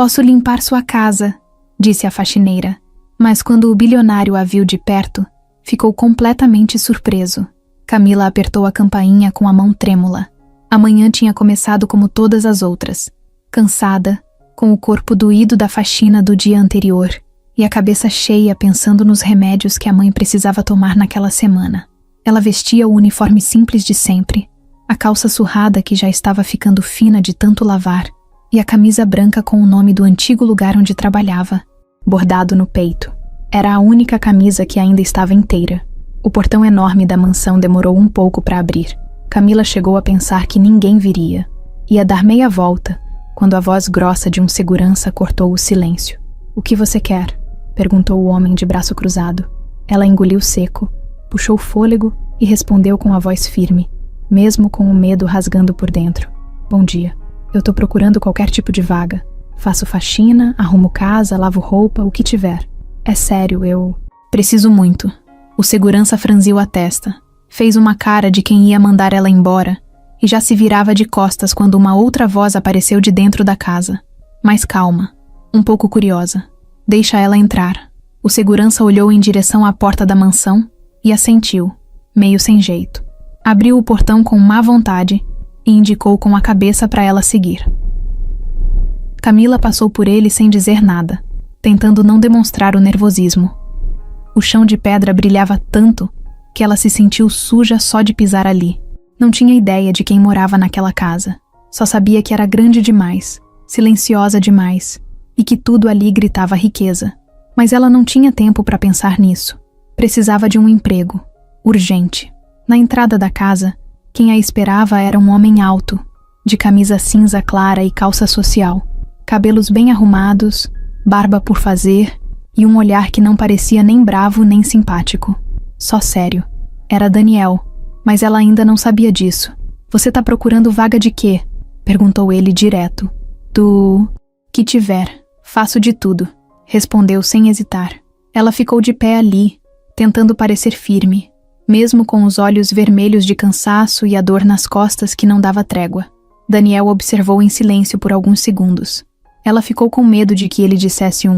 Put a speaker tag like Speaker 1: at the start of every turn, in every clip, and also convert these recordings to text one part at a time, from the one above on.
Speaker 1: Posso limpar sua casa, disse a faxineira, mas quando o bilionário a viu de perto, ficou completamente surpreso. Camila apertou a campainha com a mão trêmula. A manhã tinha começado como todas as outras, cansada, com o corpo doído da faxina do dia anterior e a cabeça cheia pensando nos remédios que a mãe precisava tomar naquela semana. Ela vestia o uniforme simples de sempre, a calça surrada que já estava ficando fina de tanto lavar e a camisa branca com o nome do antigo lugar onde trabalhava, bordado no peito. Era a única camisa que ainda estava inteira. O portão enorme da mansão demorou um pouco para abrir. Camila chegou a pensar que ninguém viria. Ia dar meia volta, quando a voz grossa de um segurança cortou o silêncio. "O que você quer?", perguntou o homem de braço cruzado. Ela engoliu seco, puxou fôlego e respondeu com a voz firme, mesmo com o medo rasgando por dentro. "Bom dia. Eu tô procurando qualquer tipo de vaga. Faço faxina, arrumo casa, lavo roupa, o que tiver. É sério, eu preciso muito." O segurança franziu a testa, fez uma cara de quem ia mandar ela embora e já se virava de costas quando uma outra voz apareceu de dentro da casa. Mais calma, um pouco curiosa. "Deixa ela entrar." O segurança olhou em direção à porta da mansão e assentiu, meio sem jeito. Abriu o portão com má vontade e indicou com a cabeça para ela seguir. Camila passou por ele sem dizer nada, tentando não demonstrar o nervosismo. O chão de pedra brilhava tanto que ela se sentiu suja só de pisar ali. Não tinha ideia de quem morava naquela casa. Só sabia que era grande demais, silenciosa demais, e que tudo ali gritava riqueza. Mas ela não tinha tempo para pensar nisso. Precisava de um emprego, urgente. Na entrada da casa, quem a esperava era um homem alto, de camisa cinza clara e calça social, cabelos bem arrumados, barba por fazer e um olhar que não parecia nem bravo nem simpático. Só sério. Era Daniel, mas ela ainda não sabia disso. "Você tá procurando vaga de quê?", perguntou ele direto. "Do que tiver. Faço de tudo", respondeu sem hesitar. Ela ficou de pé ali, tentando parecer firme, mesmo com os olhos vermelhos de cansaço e a dor nas costas que não dava trégua. Daniel observou em silêncio por alguns segundos. Ela ficou com medo de que ele dissesse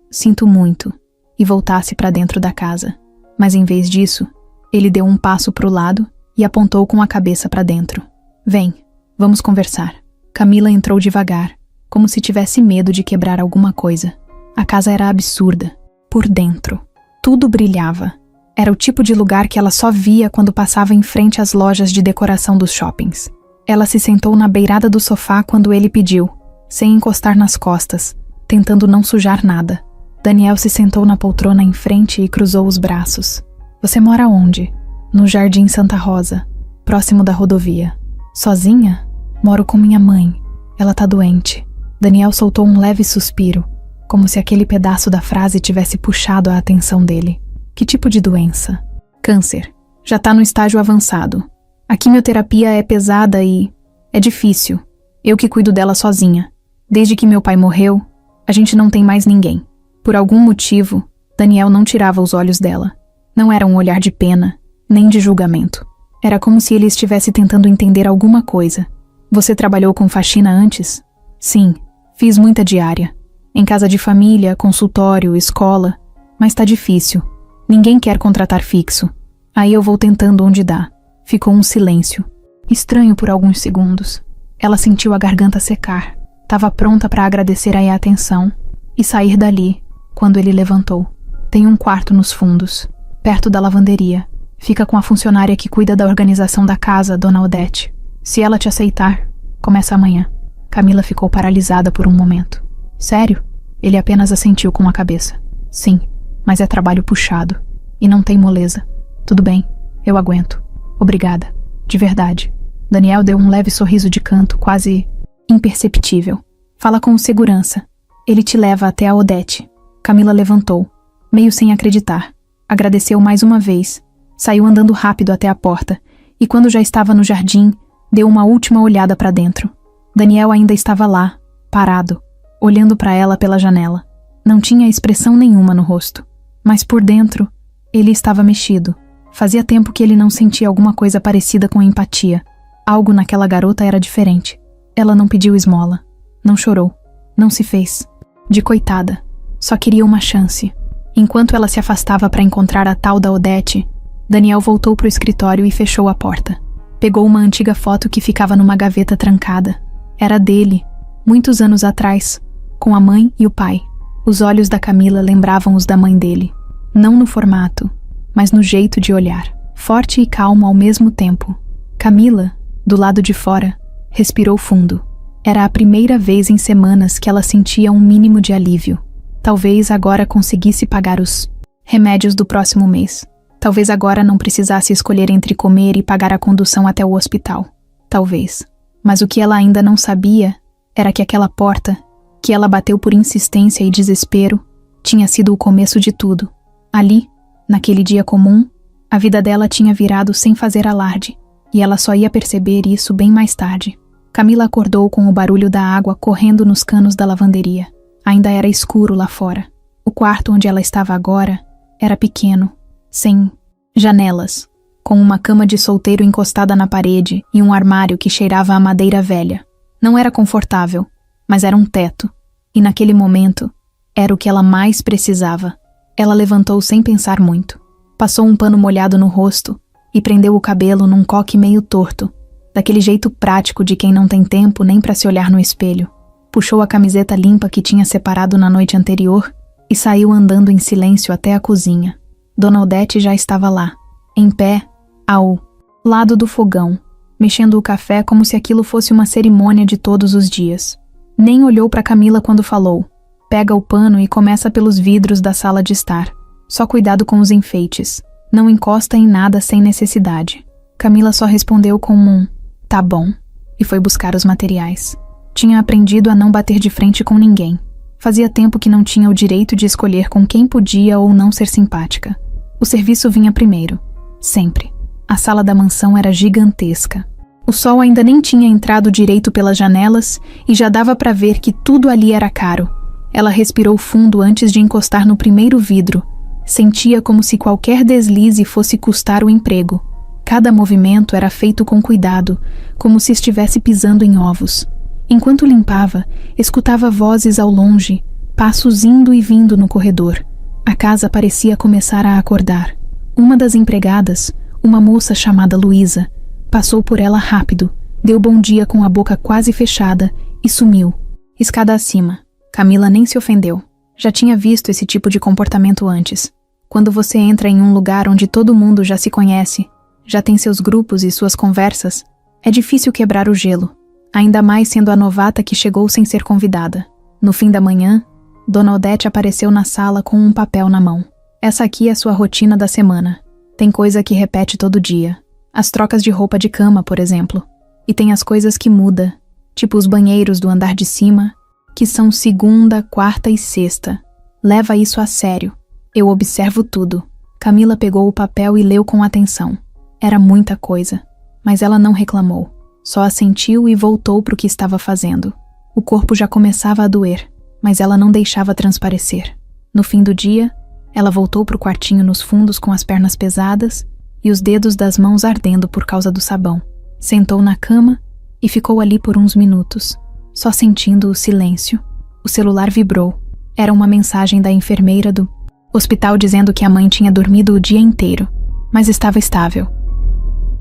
Speaker 1: "sinto muito" e voltasse para dentro da casa. Mas em vez disso, ele deu um passo para o lado e apontou com a cabeça para dentro. "Vem, vamos conversar." Camila entrou devagar, como se tivesse medo de quebrar alguma coisa. A casa era absurda. Por dentro, tudo brilhava. Era o tipo de lugar que ela só via quando passava em frente às lojas de decoração dos shoppings. Ela se sentou na beirada do sofá quando ele pediu, sem encostar nas costas, tentando não sujar nada. Daniel se sentou na poltrona em frente e cruzou os braços. "Você mora onde?" "No Jardim Santa Rosa, próximo da rodovia." "Sozinha?" "Moro com minha mãe. Ela tá doente." Daniel soltou um leve suspiro, como se aquele pedaço da frase tivesse puxado a atenção dele. "Que tipo de doença?" "Câncer. Já tá no estágio avançado. A quimioterapia é pesada e é difícil. Eu que cuido dela sozinha. Desde que meu pai morreu, a gente não tem mais ninguém." Por algum motivo, Daniel não tirava os olhos dela. Não era um olhar de pena, nem de julgamento. Era como se ele estivesse tentando entender alguma coisa. "Você trabalhou com faxina antes?" "Sim, fiz muita diária. Em casa de família, consultório, escola. Mas tá difícil. Ninguém quer contratar fixo. Aí eu vou tentando onde dá." Ficou um silêncio, estranho por alguns segundos. Ela sentiu a garganta secar. Tava pronta para agradecer a atenção e sair dali, quando ele levantou. "Tem um quarto nos fundos, perto da lavanderia. Fica com a funcionária que cuida da organização da casa, Dona Odete. Se ela te aceitar, começa amanhã." Camila ficou paralisada por um momento. "Sério?" Ele apenas assentiu com a cabeça. "Sim, mas é trabalho puxado. E não tem moleza. Tudo bem, eu aguento. Obrigada. De verdade." Daniel deu um leve sorriso de canto, quase imperceptível. "Fala com o segurança. Ele te leva até a Odete." Camila levantou, meio sem acreditar. Agradeceu mais uma vez. Saiu andando rápido até a porta e quando já estava no jardim, deu uma última olhada para dentro. Daniel ainda estava lá, parado, olhando para ela pela janela. Não tinha expressão nenhuma no rosto, mas por dentro, ele estava mexido. Fazia tempo que ele não sentia alguma coisa parecida com empatia. Algo naquela garota era diferente. Ela não pediu esmola, não chorou, não se fez de coitada. Só queria uma chance. Enquanto ela se afastava para encontrar a tal da Odete, Daniel voltou para o escritório e fechou a porta. Pegou uma antiga foto que ficava numa gaveta trancada. Era dele, muitos anos atrás, com a mãe e o pai. Os olhos da Camila lembravam os da mãe dele. Não no formato, mas no jeito de olhar. Forte e calmo ao mesmo tempo. Camila, do lado de fora, respirou fundo. Era a primeira vez em semanas que ela sentia um mínimo de alívio. Talvez agora conseguisse pagar os remédios do próximo mês. Talvez agora não precisasse escolher entre comer e pagar a condução até o hospital. Talvez. Mas o que ela ainda não sabia era que aquela porta, que ela bateu por insistência e desespero, tinha sido o começo de tudo. Ali, naquele dia comum, a vida dela tinha virado sem fazer alarde, e ela só ia perceber isso bem mais tarde. Camila acordou com o barulho da água correndo nos canos da lavanderia. Ainda era escuro lá fora. O quarto onde ela estava agora era pequeno, sem janelas, com uma cama de solteiro encostada na parede e um armário que cheirava a madeira velha. Não era confortável, mas era um teto, e naquele momento era o que ela mais precisava. Ela levantou sem pensar muito. Passou um pano molhado no rosto e prendeu o cabelo num coque meio torto, daquele jeito prático de quem não tem tempo nem para se olhar no espelho. Puxou a camiseta limpa que tinha separado na noite anterior e saiu andando em silêncio até a cozinha. Dona Odete já estava lá, em pé, ao lado do fogão, mexendo o café como se aquilo fosse uma cerimônia de todos os dias. Nem olhou para Camila quando falou. Pega o pano e começa pelos vidros da sala de estar. Só cuidado com os enfeites. Não encosta em nada sem necessidade. Camila só respondeu com um "tá bom" e foi buscar os materiais. Tinha aprendido a não bater de frente com ninguém. Fazia tempo que não tinha o direito de escolher com quem podia ou não ser simpática. O serviço vinha primeiro. Sempre. A sala da mansão era gigantesca. O sol ainda nem tinha entrado direito pelas janelas e já dava para ver que tudo ali era caro. Ela respirou fundo antes de encostar no primeiro vidro. Sentia como se qualquer deslize fosse custar o emprego. Cada movimento era feito com cuidado, como se estivesse pisando em ovos. Enquanto limpava, escutava vozes ao longe, passos indo e vindo no corredor. A casa parecia começar a acordar. Uma das empregadas, uma moça chamada Luísa, passou por ela rápido, deu bom dia com a boca quase fechada e sumiu. Escada acima. Camila nem se ofendeu. Já tinha visto esse tipo de comportamento antes. Quando você entra em um lugar onde todo mundo já se conhece, já tem seus grupos e suas conversas, é difícil quebrar o gelo. Ainda mais sendo a novata que chegou sem ser convidada. No fim da manhã, Dona Odete apareceu na sala com um papel na mão. Essa aqui é sua rotina da semana. Tem coisa que repete todo dia. As trocas de roupa de cama, por exemplo. E tem as coisas que muda, tipo os banheiros do andar de cima, que são segunda, quarta e sexta. Leva isso a sério. Eu observo tudo. Camila pegou o papel e leu com atenção. Era muita coisa, mas ela não reclamou. Só assentiu e voltou para o que estava fazendo. O corpo já começava a doer, mas ela não deixava transparecer. No fim do dia, ela voltou para o quartinho nos fundos com as pernas pesadas e os dedos das mãos ardendo por causa do sabão. Sentou na cama e ficou ali por uns minutos, só sentindo o silêncio. O celular vibrou. Era uma mensagem da enfermeira do hospital dizendo que a mãe tinha dormido o dia inteiro, mas estava estável.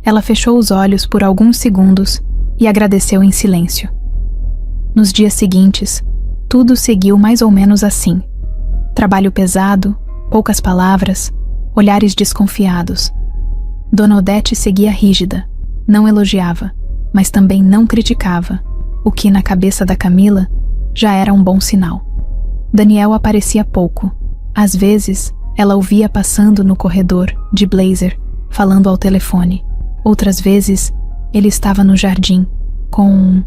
Speaker 1: Ela fechou os olhos por alguns segundos e agradeceu em silêncio. Nos dias seguintes, tudo seguiu mais ou menos assim. Trabalho pesado, poucas palavras, olhares desconfiados. Dona Odete seguia rígida, não elogiava, mas também não criticava, o que na cabeça da Camila já era um bom sinal. Daniel aparecia pouco. Às vezes, ela o via passando no corredor, de blazer, falando ao telefone. Outras vezes, ele estava no jardim, com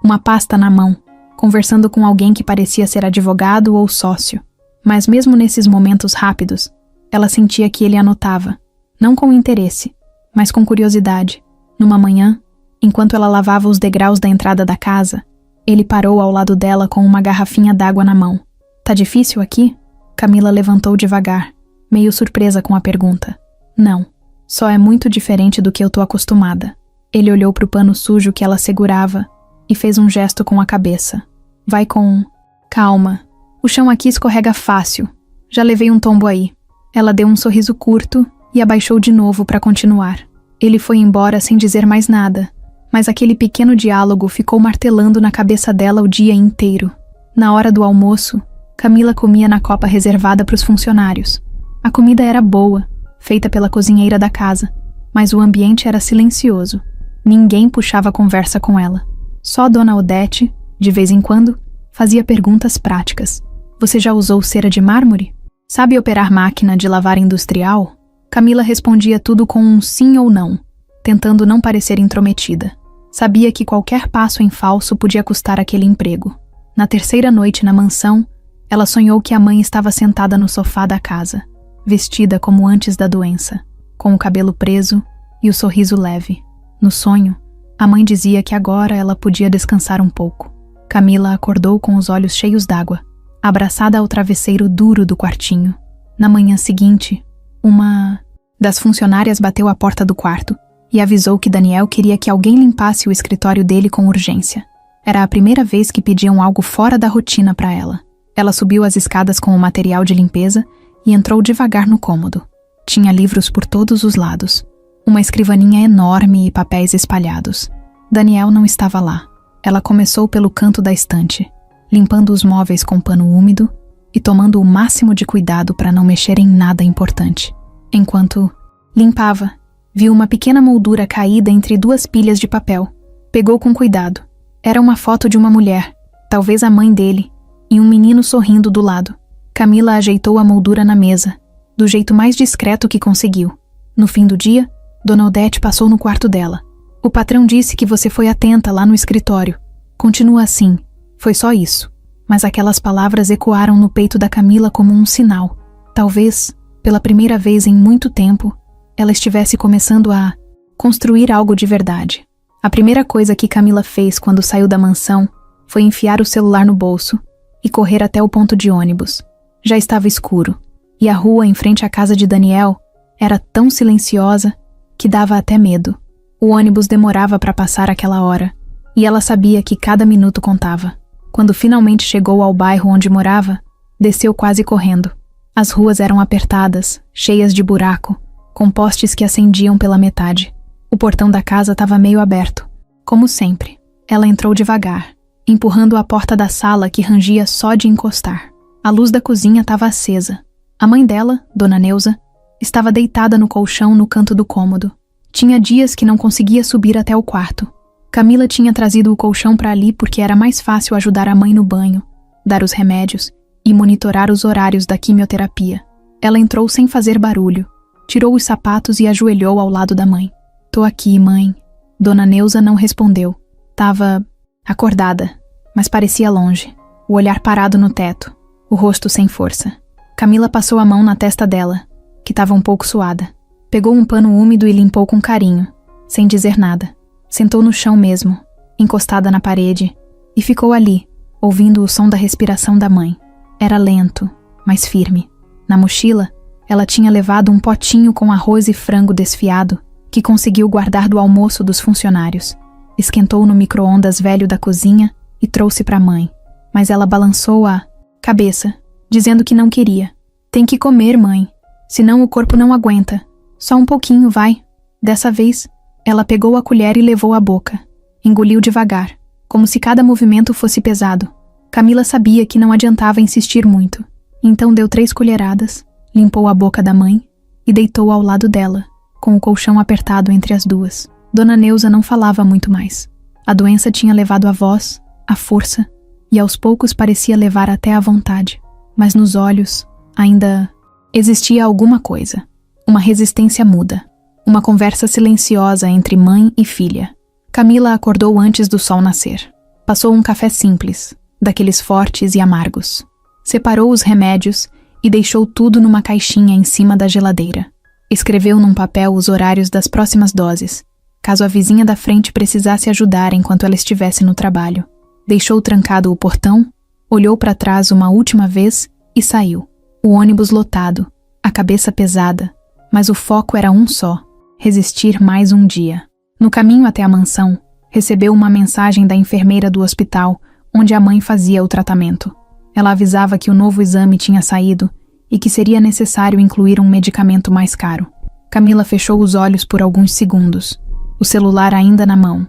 Speaker 1: uma pasta na mão, conversando com alguém que parecia ser advogado ou sócio. Mas mesmo nesses momentos rápidos, ela sentia que ele anotava, não com interesse, mas com curiosidade. Numa manhã, enquanto ela lavava os degraus da entrada da casa, ele parou ao lado dela com uma garrafinha d'água na mão. "Tá difícil aqui?" Camila levantou devagar, meio surpresa com a pergunta. "Não. Só é muito diferente do que eu tô acostumada." Ele olhou pro pano sujo que ela segurava e fez um gesto com a cabeça. "Vai com calma. O chão aqui escorrega fácil. Já levei um tombo aí. Ela deu um sorriso curto e abaixou de novo para continuar. Ele foi embora sem dizer mais nada, mas aquele pequeno diálogo ficou martelando na cabeça dela o dia inteiro. Na hora do almoço, Camila comia na copa reservada para os funcionários. A comida era boa, feita pela cozinheira da casa, mas o ambiente era silencioso. Ninguém puxava conversa com ela. Só Dona Odete, de vez em quando, fazia perguntas práticas. Você já usou cera de mármore? Sabe operar máquina de lavar industrial? Camila respondia tudo com um sim ou não, tentando não parecer intrometida. Sabia que qualquer passo em falso podia custar aquele emprego. Na terceira noite na mansão, ela sonhou que a mãe estava sentada no sofá da casa, vestida como antes da doença, com o cabelo preso e o sorriso leve. No sonho, a mãe dizia que agora ela podia descansar um pouco. Camila acordou com os olhos cheios d'água, abraçada ao travesseiro duro do quartinho. Na manhã seguinte, uma das funcionárias bateu à porta do quarto e avisou que Daniel queria que alguém limpasse o escritório dele com urgência. Era a primeira vez que pediam algo fora da rotina para ela. Ela subiu as escadas com o material de limpeza e entrou devagar no cômodo. Tinha livros por todos os lados, uma escrivaninha enorme e papéis espalhados. Daniel não estava lá. Ela começou pelo canto da estante, limpando os móveis com pano úmido e tomando o máximo de cuidado para não mexer em nada importante. Enquanto limpava, viu uma pequena moldura caída entre duas pilhas de papel. Pegou com cuidado. Era uma foto de uma mulher, talvez a mãe dele, e um menino sorrindo do lado. Camila ajeitou a moldura na mesa, do jeito mais discreto que conseguiu. No fim do dia, Dona Odete passou no quarto dela. O patrão disse que você foi atenta lá no escritório. Continua assim. Foi só isso. Mas aquelas palavras ecoaram no peito da Camila como um sinal. Talvez, pela primeira vez em muito tempo, ela estivesse começando a construir algo de verdade. A primeira coisa que Camila fez quando saiu da mansão foi enfiar o celular no bolso e correr até o ponto de ônibus. Já estava escuro, e a rua em frente à casa de Daniel era tão silenciosa que dava até medo. O ônibus demorava para passar aquela hora, e ela sabia que cada minuto contava. Quando finalmente chegou ao bairro onde morava, desceu quase correndo. As ruas eram apertadas, cheias de buraco, com postes que acendiam pela metade. O portão da casa estava meio aberto. Como sempre, ela entrou devagar, empurrando a porta da sala que rangia só de encostar. A luz da cozinha estava acesa. A mãe dela, Dona Neuza, estava deitada no colchão no canto do cômodo. Tinha dias que não conseguia subir até o quarto. Camila tinha trazido o colchão para ali porque era mais fácil ajudar a mãe no banho, dar os remédios e monitorar os horários da quimioterapia. Ela entrou sem fazer barulho, tirou os sapatos e ajoelhou ao lado da mãe. Tô aqui, mãe. Dona Neuza não respondeu. Tava acordada, mas parecia longe, o olhar parado no teto, o rosto sem força. Camila passou a mão na testa dela, que estava um pouco suada. Pegou um pano úmido e limpou com carinho, sem dizer nada. Sentou no chão mesmo, encostada na parede, e ficou ali, ouvindo o som da respiração da mãe. Era lento, mas firme. Na mochila, ela tinha levado um potinho com arroz e frango desfiado, que conseguiu guardar do almoço dos funcionários. Esquentou no micro-ondas velho da cozinha e trouxe para a mãe. Mas ela balançou a cabeça, dizendo que não queria. Tem que comer, mãe, senão o corpo não aguenta. Só um pouquinho, vai. Dessa vez, ela pegou a colher e levou à boca. Engoliu devagar, como se cada movimento fosse pesado. Camila sabia que não adiantava insistir muito. Então deu 3 colheradas, limpou a boca da mãe e deitou ao lado dela, com o colchão apertado entre as duas. Dona Neuza não falava muito mais. A doença tinha levado a voz, a força, e aos poucos parecia levar até a vontade. Mas nos olhos, ainda existia alguma coisa. Uma resistência muda. Uma conversa silenciosa entre mãe e filha. Camila acordou antes do sol nascer. Passou um café simples, daqueles fortes e amargos. Separou os remédios e deixou tudo numa caixinha em cima da geladeira. Escreveu num papel os horários das próximas doses, caso a vizinha da frente precisasse ajudar enquanto ela estivesse no trabalho. Deixou trancado o portão, olhou para trás uma última vez e saiu. O ônibus lotado, a cabeça pesada, mas o foco era um só: resistir mais um dia. No caminho até a mansão, recebeu uma mensagem da enfermeira do hospital onde a mãe fazia o tratamento. Ela avisava que o novo exame tinha saído e que seria necessário incluir um medicamento mais caro. Camila fechou os olhos por alguns segundos, o celular ainda na mão.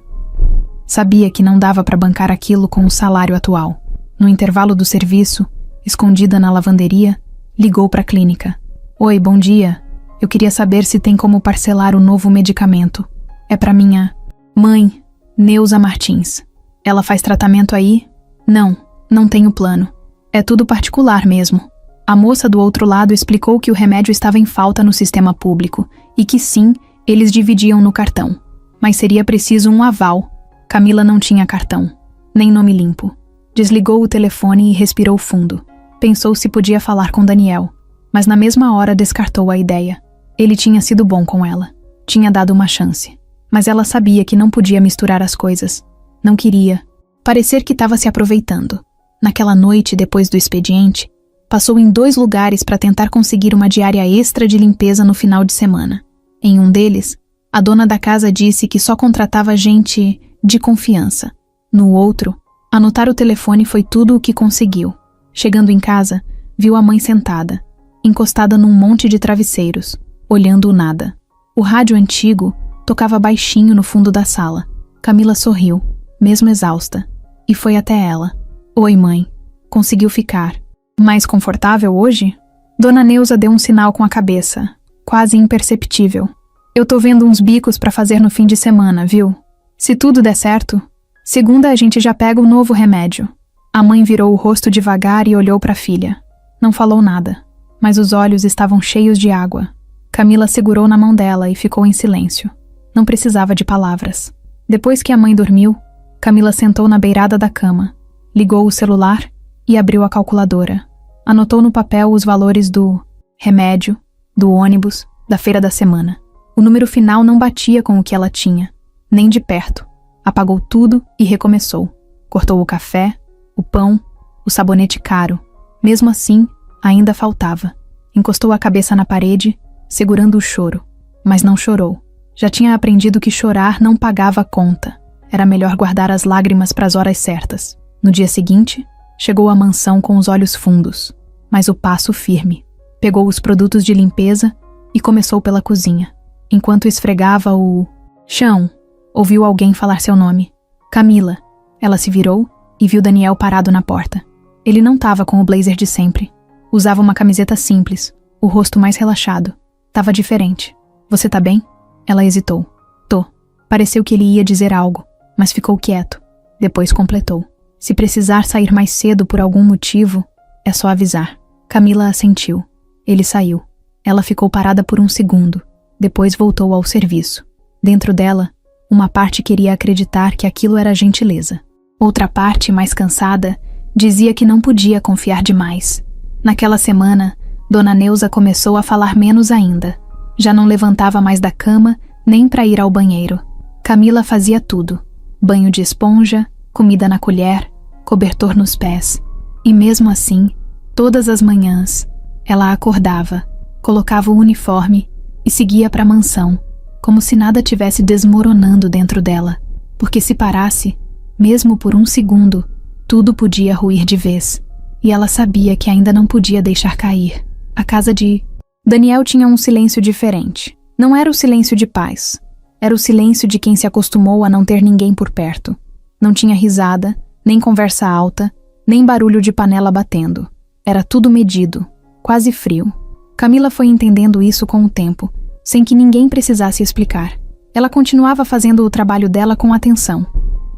Speaker 1: Sabia que não dava para bancar aquilo com o salário atual. No intervalo do serviço, escondida na lavanderia, ligou para a clínica. Oi, bom dia. Eu queria saber se tem como parcelar o novo medicamento. É para minha mãe, Neuza Martins. Ela faz tratamento aí? Não tenho plano. É tudo particular mesmo. A moça do outro lado explicou que o remédio estava em falta no sistema público e que sim, eles dividiam no cartão. Mas seria preciso um aval. Camila não tinha cartão, nem nome limpo. Desligou o telefone e respirou fundo. Pensou se podia falar com Daniel, mas na mesma hora descartou a ideia. Ele tinha sido bom com ela. Tinha dado uma chance. Mas ela sabia que não podia misturar as coisas. Não queria parecer que estava se aproveitando. Naquela noite, depois do expediente, passou em 2 lugares para tentar conseguir uma diária extra de limpeza no final de semana. Em um deles, a dona da casa disse que só contratava gente de confiança. No outro, anotar o telefone foi tudo o que conseguiu. Chegando em casa, viu a mãe sentada, encostada num monte de travesseiros, olhando o nada. O rádio antigo tocava baixinho no fundo da sala. Camila sorriu, mesmo exausta, e foi até ela. Oi, mãe. Conseguiu ficar mais confortável hoje? Dona Neuza deu um sinal com a cabeça, quase imperceptível. Eu tô vendo uns bicos pra fazer no fim de semana, viu? Se tudo der certo, segunda a gente já pega o novo remédio. A mãe virou o rosto devagar e olhou pra filha. Não falou nada, mas os olhos estavam cheios de água. Camila segurou na mão dela e ficou em silêncio. Não precisava de palavras. Depois que a mãe dormiu, Camila sentou na beirada da cama, ligou o celular e abriu a calculadora. Anotou no papel os valores do remédio, do ônibus, da feira da semana. O número final não batia com o que ela tinha, nem de perto. Apagou tudo e recomeçou. Cortou o café, o pão, o sabonete caro. Mesmo assim, ainda faltava. Encostou a cabeça na parede, segurando o choro. Mas não chorou. Já tinha aprendido que chorar não pagava a conta. Era melhor guardar as lágrimas para as horas certas. No dia seguinte, chegou à mansão com os olhos fundos, mas o passo firme. Pegou os produtos de limpeza e começou pela cozinha. Enquanto esfregava o chão, ouviu alguém falar seu nome. Camila. Ela se virou e viu Daniel parado na porta. Ele não estava com o blazer de sempre. Usava uma camiseta simples, o rosto mais relaxado. Tava diferente. Você tá bem? Ela hesitou. Tô. Pareceu que ele ia dizer algo, mas ficou quieto. Depois completou. Se precisar sair mais cedo por algum motivo, é só avisar. Camila assentiu. Ele saiu. Ela ficou parada por um segundo. Depois voltou ao serviço. Dentro dela, uma parte queria acreditar que aquilo era gentileza. Outra parte, mais cansada, dizia que não podia confiar demais. Naquela semana, Dona Neuza começou a falar menos ainda. Já não levantava mais da cama, nem para ir ao banheiro. Camila fazia tudo. Banho de esponja, comida na colher, cobertor nos pés. E mesmo assim, todas as manhãs, ela acordava, colocava o uniforme e seguia para a mansão, como se nada tivesse desmoronando dentro dela, porque se parasse, mesmo por um segundo, tudo podia ruir de vez. E ela sabia que ainda não podia deixar cair. A casa de Daniel tinha um silêncio diferente. Não era o silêncio de paz. Era o silêncio de quem se acostumou a não ter ninguém por perto. Não tinha risada, nem conversa alta, nem barulho de panela batendo. Era tudo medido, quase frio. Camila foi entendendo isso com o tempo, sem que ninguém precisasse explicar. Ela continuava fazendo o trabalho dela com atenção.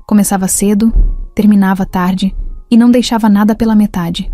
Speaker 1: Começava cedo, terminava tarde e não deixava nada pela metade.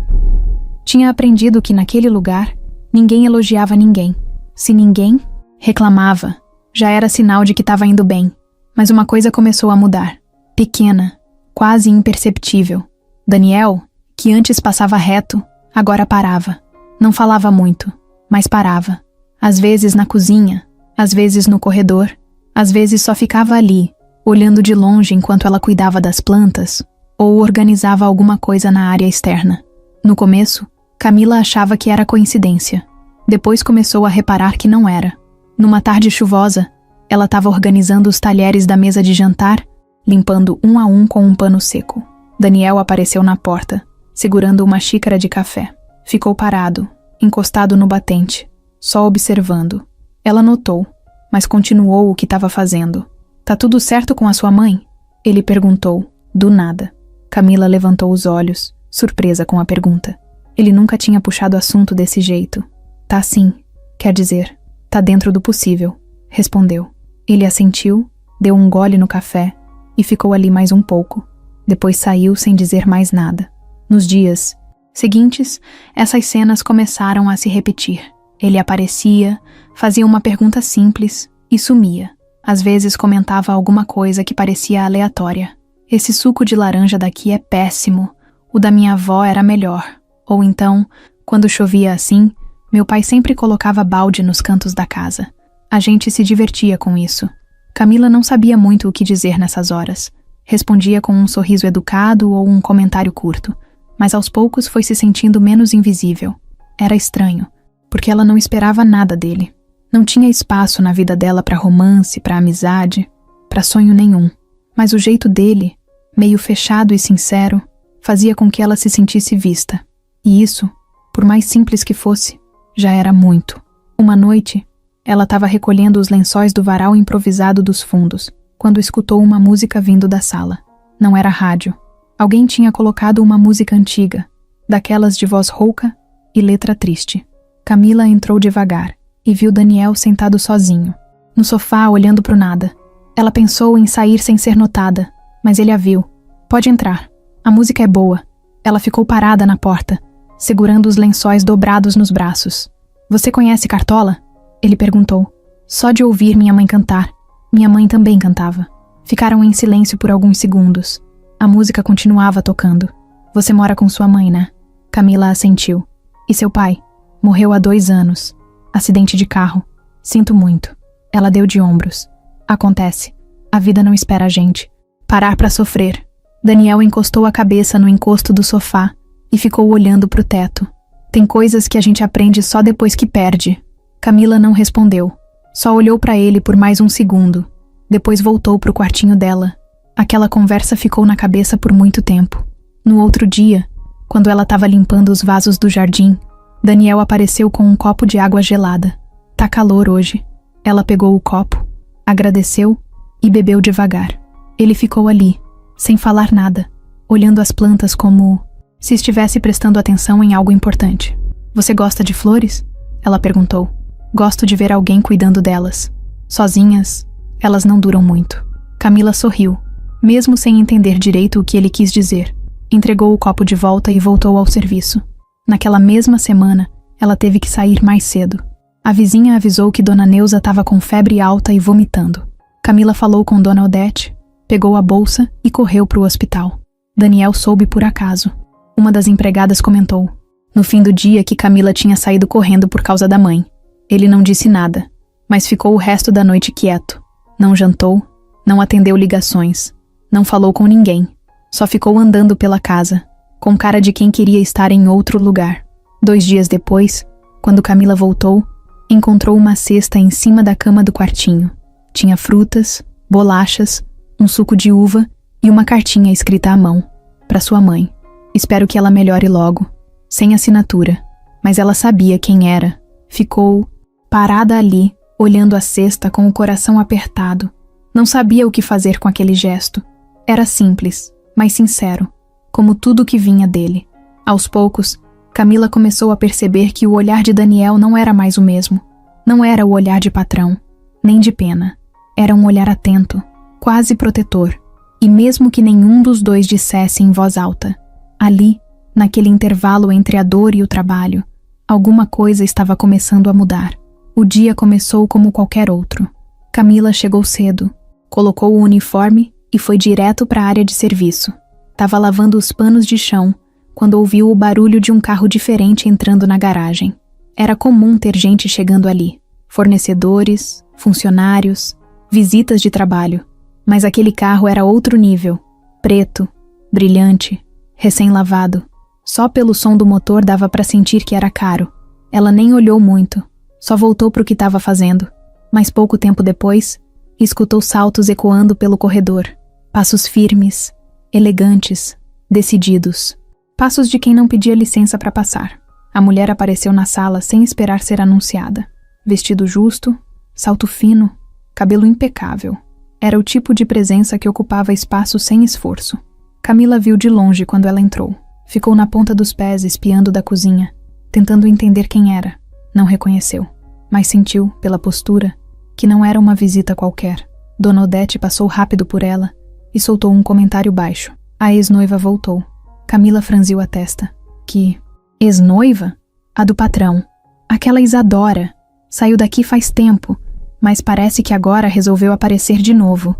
Speaker 1: Tinha aprendido que naquele lugar, ninguém elogiava ninguém. Se ninguém reclamava, já era sinal de que estava indo bem. Mas uma coisa começou a mudar. Pequena, quase imperceptível. Daniel, que antes passava reto, agora parava. Não falava muito, mas parava. Às vezes na cozinha, às vezes no corredor, às vezes só ficava ali, olhando de longe enquanto ela cuidava das plantas ou organizava alguma coisa na área externa. No começo, Camila achava que era coincidência. Depois começou a reparar que não era. Numa tarde chuvosa, ela estava organizando os talheres da mesa de jantar, limpando um a um com um pano seco. Daniel apareceu na porta, segurando uma xícara de café. Ficou parado, encostado no batente, só observando. Ela notou, mas continuou o que estava fazendo. Tá tudo certo com a sua mãe? Ele perguntou, do nada. Camila levantou os olhos, surpresa com a pergunta. Ele nunca tinha puxado assunto desse jeito. Tá sim, quer dizer, tá dentro do possível, respondeu. Ele assentiu, deu um gole no café e ficou ali mais um pouco. Depois saiu sem dizer mais nada. Nos dias seguintes, essas cenas começaram a se repetir. Ele aparecia, fazia uma pergunta simples e sumia. Às vezes comentava alguma coisa que parecia aleatória. Esse suco de laranja daqui é péssimo, o da minha avó era melhor. Ou então, quando chovia assim, meu pai sempre colocava balde nos cantos da casa. A gente se divertia com isso. Camila não sabia muito o que dizer nessas horas. Respondia com um sorriso educado ou um comentário curto, mas aos poucos foi se sentindo menos invisível. Era estranho, porque ela não esperava nada dele. Não tinha espaço na vida dela para romance, para amizade, para sonho nenhum. Mas o jeito dele, meio fechado e sincero, fazia com que ela se sentisse vista. E isso, por mais simples que fosse, já era muito. Uma noite, ela estava recolhendo os lençóis do varal improvisado dos fundos, quando escutou uma música vindo da sala. Não era rádio. Alguém tinha colocado uma música antiga, daquelas de voz rouca e letra triste. Camila entrou devagar e viu Daniel sentado sozinho, no sofá olhando pro nada. Ela pensou em sair sem ser notada, mas ele a viu. Pode entrar. A música é boa. Ela ficou parada na porta, segurando os lençóis dobrados nos braços. Você conhece Cartola? Ele perguntou. Só de ouvir minha mãe cantar. Minha mãe também cantava. Ficaram em silêncio por alguns segundos. A música continuava tocando. Você mora com sua mãe, né? Camila assentiu. E seu pai? Morreu há 2 anos. Acidente de carro. Sinto muito. Ela deu de ombros. Acontece. A vida não espera a gente. Parar pra sofrer. Daniel encostou a cabeça no encosto do sofá e ficou olhando pro teto. Tem coisas que a gente aprende só depois que perde. Camila não respondeu. Só olhou pra ele por mais um segundo. Depois voltou pro quartinho dela. Aquela conversa ficou na cabeça por muito tempo. No outro dia, quando ela estava limpando os vasos do jardim, Daniel apareceu com um copo de água gelada. Tá calor hoje. Ela pegou o copo, agradeceu e bebeu devagar. Ele ficou ali, sem falar nada, olhando as plantas como se estivesse prestando atenção em algo importante. Você gosta de flores? Ela perguntou. Gosto de ver alguém cuidando delas. Sozinhas, elas não duram muito. Camila sorriu, mesmo sem entender direito o que ele quis dizer. Entregou o copo de volta e voltou ao serviço. Naquela mesma semana, ela teve que sair mais cedo. A vizinha avisou que Dona Neuza estava com febre alta e vomitando. Camila falou com Dona Odete, pegou a bolsa e correu para o hospital. Daniel soube por acaso. Uma das empregadas comentou, no fim do dia, que Camila tinha saído correndo por causa da mãe. Ele não disse nada, mas ficou o resto da noite quieto. Não jantou, não atendeu ligações, não falou com ninguém. Só ficou andando pela casa, com cara de quem queria estar em outro lugar. 2 dias depois, quando Camila voltou, encontrou uma cesta em cima da cama do quartinho. Tinha frutas, bolachas, um suco de uva e uma cartinha escrita à mão, para sua mãe. Espero que ela melhore logo. Sem assinatura, mas ela sabia quem era. Ficou parada ali, olhando a cesta com o coração apertado. Não sabia o que fazer com aquele gesto. Era simples, mas sincero, como tudo que vinha dele. Aos poucos, Camila começou a perceber que o olhar de Daniel não era mais o mesmo. Não era o olhar de patrão, nem de pena. Era um olhar atento, quase protetor. E mesmo que nenhum dos dois dissesse em voz alta, ali, naquele intervalo entre a dor e o trabalho, alguma coisa estava começando a mudar. O dia começou como qualquer outro. Camila chegou cedo, colocou o uniforme e foi direto para a área de serviço. Estava lavando os panos de chão quando ouviu o barulho de um carro diferente entrando na garagem. Era comum ter gente chegando ali, fornecedores, funcionários, visitas de trabalho. Mas aquele carro era outro nível, preto, brilhante, recém-lavado. Só pelo som do motor dava para sentir que era caro. Ela nem olhou muito, só voltou para o que estava fazendo. Mas pouco tempo depois, escutou saltos ecoando pelo corredor. Passos firmes, elegantes, decididos. Passos de quem não pedia licença para passar. A mulher apareceu na sala sem esperar ser anunciada. Vestido justo, salto fino, cabelo impecável. Era o tipo de presença que ocupava espaço sem esforço. Camila viu de longe quando ela entrou. Ficou na ponta dos pés espiando da cozinha, tentando entender quem era. Não reconheceu, mas sentiu, pela postura, que não era uma visita qualquer. Dona Odete passou rápido por ela e soltou um comentário baixo. A ex-noiva voltou. Camila franziu a testa. Que ex-noiva? A do patrão. Aquela Isadora. Saiu daqui faz tempo, mas parece que agora resolveu aparecer de novo.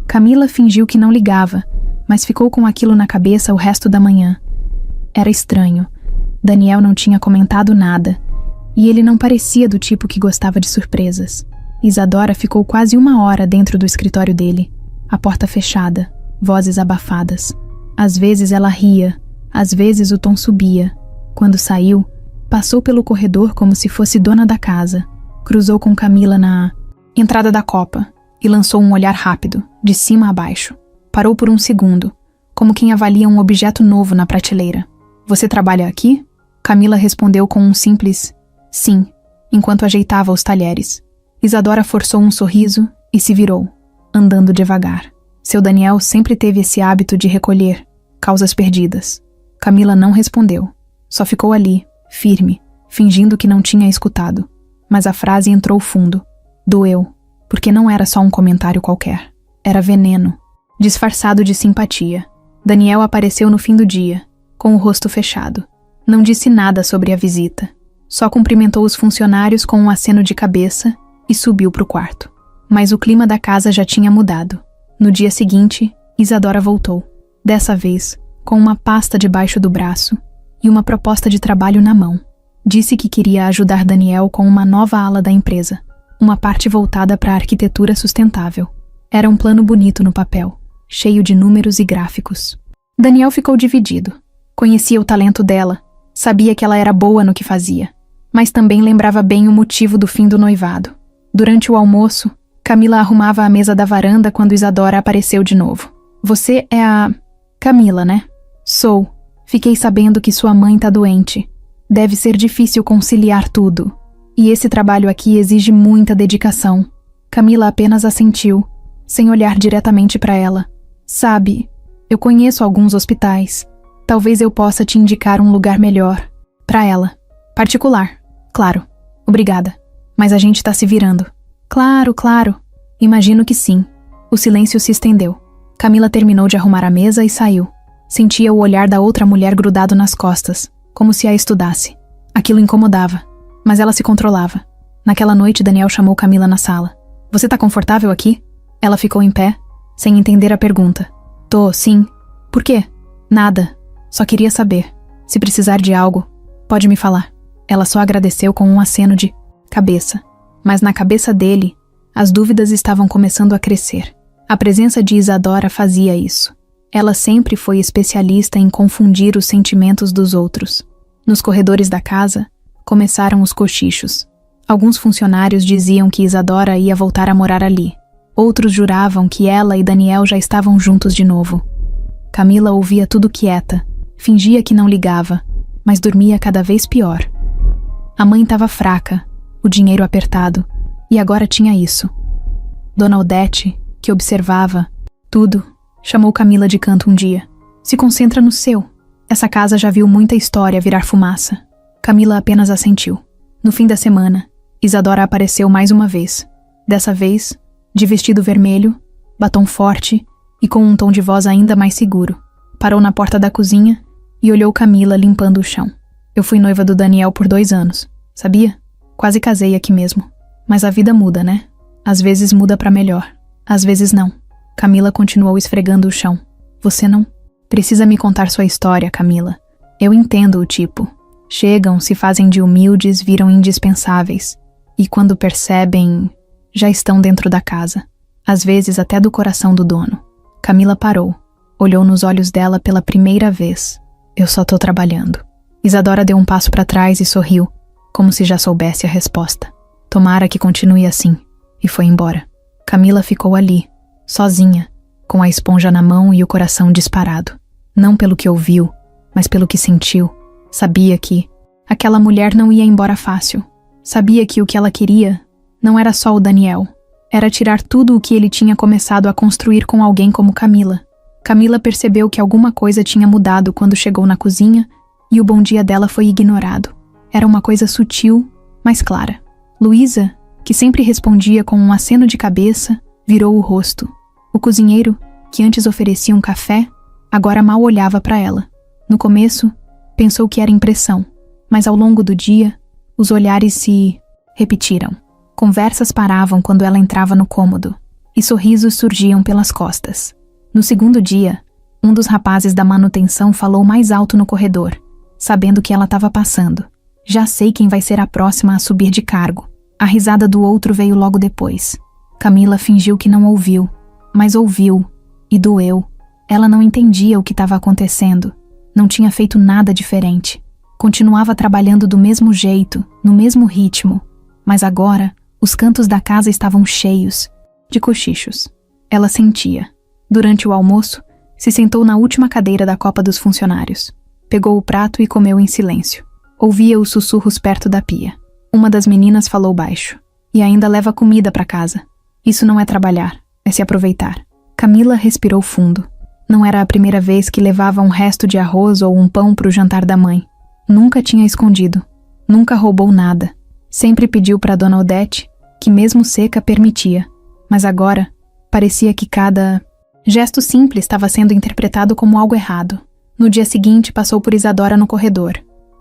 Speaker 1: Camila fingiu que não ligava, mas ficou com aquilo na cabeça o resto da manhã. Era estranho. Daniel não tinha comentado nada, e ele não parecia do tipo que gostava de surpresas. Isadora ficou quase 1 hora dentro do escritório dele, a porta fechada, vozes abafadas. Às vezes ela ria, às vezes o tom subia. Quando saiu, passou pelo corredor como se fosse dona da casa. Cruzou com Camila na entrada da copa e lançou um olhar rápido, de cima a baixo. Parou por um segundo, como quem avalia um objeto novo na prateleira. Você trabalha aqui? Camila respondeu com um simples sim, enquanto ajeitava os talheres. Isadora forçou um sorriso e se virou, andando devagar. Seu Daniel sempre teve esse hábito de recolher causas perdidas. Camila não respondeu, só ficou ali, firme, fingindo que não tinha escutado. Mas a frase entrou fundo. Doeu, porque não era só um comentário qualquer. Era veneno, disfarçado de simpatia. Daniel apareceu no fim do dia, com o rosto fechado. Não disse nada sobre a visita. Só cumprimentou os funcionários com um aceno de cabeça e subiu para o quarto. Mas o clima da casa já tinha mudado. No dia seguinte, Isadora voltou. Dessa vez, com uma pasta debaixo do braço e uma proposta de trabalho na mão. Disse que queria ajudar Daniel com uma nova ala da empresa, uma parte voltada para a arquitetura sustentável. Era um plano bonito no papel, cheio de números e gráficos. Daniel ficou dividido. Conhecia o talento dela, sabia que ela era boa no que fazia, mas também lembrava bem o motivo do fim do noivado. Durante o almoço, Camila arrumava a mesa da varanda quando Isadora apareceu de novo. Você é a Camila, né? Sou. Fiquei sabendo que sua mãe tá doente. Deve ser difícil conciliar tudo. E esse trabalho aqui exige muita dedicação. Camila apenas assentiu, sem olhar diretamente para ela. Sabe, eu conheço alguns hospitais. Talvez eu possa te indicar um lugar melhor. Para ela. Particular. Claro. Obrigada. Mas a gente tá se virando. Claro, claro. Imagino que sim. O silêncio se estendeu. Camila terminou de arrumar a mesa e saiu. Sentia o olhar da outra mulher grudado nas costas, como se a estudasse. Aquilo incomodava, mas ela se controlava. Naquela noite, Daniel chamou Camila na sala. Você tá confortável aqui? Ela ficou em pé, sem entender a pergunta. Tô, sim. Por quê? Nada. Só queria saber. Se precisar de algo, pode me falar. Ela só agradeceu com um aceno de cabeça. Mas na cabeça dele, as dúvidas estavam começando a crescer. A presença de Isadora fazia isso. Ela sempre foi especialista em confundir os sentimentos dos outros. Nos corredores da casa, começaram os cochichos. Alguns funcionários diziam que Isadora ia voltar a morar ali. Outros juravam que ela e Daniel já estavam juntos de novo. Camila ouvia tudo quieta, fingia que não ligava, mas dormia cada vez pior. A mãe estava fraca, o dinheiro apertado, e agora tinha isso. Dona Odete, que observava tudo, chamou Camila de canto um dia. Se concentra no seu. Essa casa já viu muita história virar fumaça. Camila apenas assentiu. No fim da semana, Isadora apareceu mais uma vez. Dessa vez, de vestido vermelho, batom forte e com um tom de voz ainda mais seguro. Parou na porta da cozinha e olhou Camila limpando o chão. Eu fui noiva do Daniel por 2 anos, sabia? Quase casei aqui mesmo. Mas a vida muda, né? Às vezes muda pra melhor. Às vezes não. Camila continuou esfregando o chão. Você não precisa me contar sua história, Camila. Eu entendo o tipo. Chegam, se fazem de humildes, viram indispensáveis. E quando percebem, já estão dentro da casa. Às vezes até do coração do dono. Camila parou. Olhou nos olhos dela pela primeira vez. Eu só tô trabalhando. Isadora deu um passo para trás e sorriu, como se já soubesse a resposta. Tomara que continue assim. E foi embora. Camila ficou ali, sozinha, com a esponja na mão e o coração disparado. Não pelo que ouviu, mas pelo que sentiu. Sabia que aquela mulher não ia embora fácil. Sabia que o que ela queria não era só o Daniel. Era tirar tudo o que ele tinha começado a construir com alguém como Camila. Camila percebeu que alguma coisa tinha mudado quando chegou na cozinha e o bom dia dela foi ignorado. Era uma coisa sutil, mas clara. Luísa, que sempre respondia com um aceno de cabeça, virou o rosto. O cozinheiro, que antes oferecia um café, agora mal olhava para ela. No começo, pensou que era impressão, mas ao longo do dia, os olhares se repetiram. Conversas paravam quando ela entrava no cômodo, e sorrisos surgiam pelas costas. No segundo dia, um dos rapazes da manutenção falou mais alto no corredor, sabendo que ela estava passando. Já sei quem vai ser a próxima a subir de cargo. A risada do outro veio logo depois. Camila fingiu que não ouviu, mas ouviu, e doeu. Ela não entendia o que estava acontecendo. Não tinha feito nada diferente. Continuava trabalhando do mesmo jeito, no mesmo ritmo. Mas agora, os cantos da casa estavam cheios de cochichos. Ela sentia. Durante o almoço, se sentou na última cadeira da copa dos funcionários. Pegou o prato e comeu em silêncio. Ouvia os sussurros perto da pia. Uma das meninas falou baixo. E ainda leva comida para casa. Isso não é trabalhar, é se aproveitar. Camila respirou fundo. Não era a primeira vez que levava um resto de arroz ou um pão para o jantar da mãe. Nunca tinha escondido. Nunca roubou nada. Sempre pediu para Dona Odete, que mesmo seca permitia. Mas agora, parecia que cada gesto simples estava sendo interpretado como algo errado. No dia seguinte, passou por Isadora no corredor.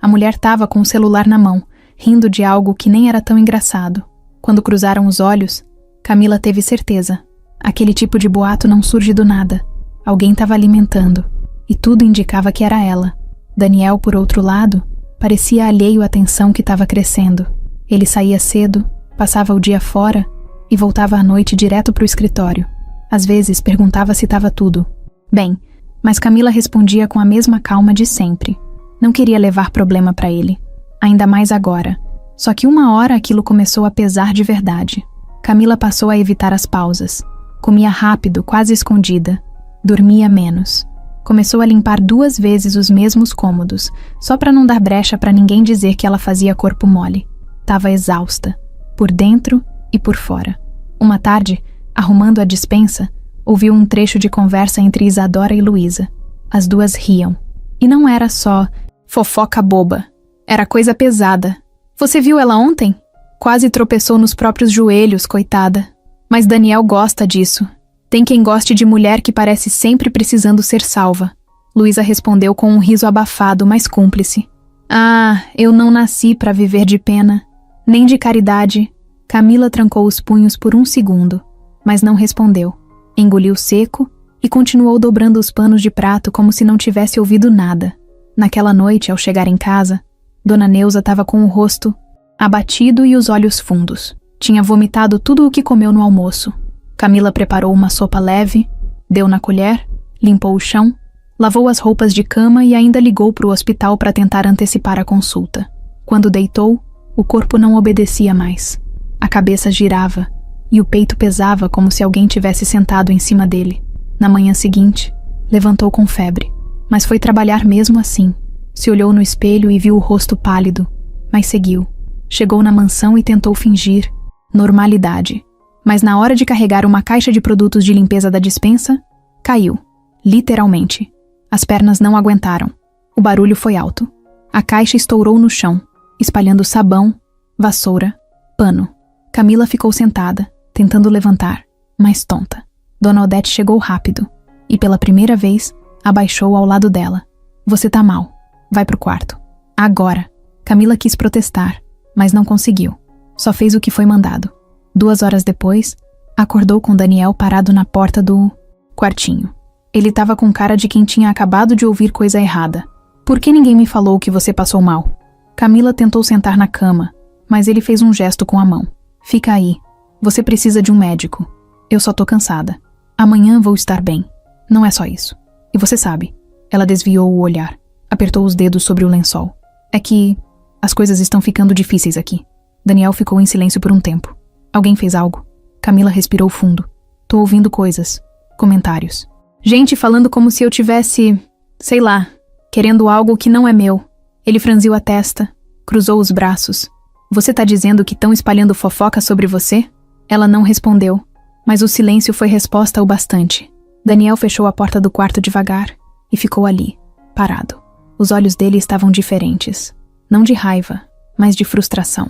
Speaker 1: A mulher estava com o celular na mão, rindo de algo que nem era tão engraçado. Quando cruzaram os olhos, Camila teve certeza. Aquele tipo de boato não surge do nada. Alguém estava alimentando, e tudo indicava que era ela. Daniel, por outro lado, parecia alheio à tensão que estava crescendo. Ele saía cedo, passava o dia fora e voltava à noite direto para o escritório. Às vezes perguntava se estava tudo bem, mas Camila respondia com a mesma calma de sempre. Não queria levar problema para ele, ainda mais agora. Só que uma hora aquilo começou a pesar de verdade. Camila passou a evitar as pausas. Comia rápido, quase escondida. Dormia menos. Começou a limpar 2 vezes os mesmos cômodos, só para não dar brecha para ninguém dizer que ela fazia corpo mole. Tava exausta, por dentro e por fora. Uma tarde, arrumando a despensa, ouviu um trecho de conversa entre Isadora e Luísa. As duas riam. E não era só fofoca boba. Era coisa pesada. Você viu ela ontem? Quase tropeçou nos próprios joelhos, coitada. Mas Daniel gosta disso. Tem quem goste de mulher que parece sempre precisando ser salva. Luísa respondeu com um riso abafado, mas cúmplice. Ah, eu não nasci para viver de pena. Nem de caridade. Camila trancou os punhos por 1 segundo, mas não respondeu. Engoliu seco e continuou dobrando os panos de prato como se não tivesse ouvido nada. Naquela noite, ao chegar em casa, Dona Neuza estava com o rosto abatido e os olhos fundos. Tinha vomitado tudo o que comeu no almoço. Camila preparou uma sopa leve, deu na colher, limpou o chão, lavou as roupas de cama e ainda ligou para o hospital para tentar antecipar a consulta. Quando deitou, o corpo não obedecia mais. A cabeça girava e o peito pesava como se alguém tivesse sentado em cima dele. Na manhã seguinte, levantou com febre, mas foi trabalhar mesmo assim. Se olhou no espelho e viu o rosto pálido, mas seguiu. Chegou na mansão e tentou fingir normalidade. Mas na hora de carregar uma caixa de produtos de limpeza da despensa, caiu. Literalmente. As pernas não aguentaram. O barulho foi alto. A caixa estourou no chão, espalhando sabão, vassoura, pano. Camila ficou sentada, tentando levantar, mas tonta. Dona Odete chegou rápido e, pela primeira vez, abaixou ao lado dela. Você tá mal. Vai pro quarto. Agora. Camila quis protestar, mas não conseguiu. Só fez o que foi mandado. 2 horas depois, acordou com Daniel parado na porta do quartinho. Ele estava com cara de quem tinha acabado de ouvir coisa errada. Por que ninguém me falou que você passou mal? Camila tentou sentar na cama, mas ele fez um gesto com a mão. Fica aí. Você precisa de um médico. Eu só tô cansada. Amanhã vou estar bem. Não é só isso. E você sabe. Ela desviou o olhar. Apertou os dedos sobre o lençol. É que as coisas estão ficando difíceis aqui. Daniel ficou em silêncio por um tempo. Alguém fez algo? Camila respirou fundo. Tô ouvindo coisas. Comentários. Gente falando como se eu tivesse Sei lá, querendo algo que não é meu. Ele franziu a testa, cruzou os braços. Você tá dizendo que estão espalhando fofoca sobre você? Ela não respondeu, mas o silêncio foi resposta o bastante. Daniel fechou a porta do quarto devagar e ficou ali, parado. Os olhos dele estavam diferentes. Não de raiva, mas de frustração.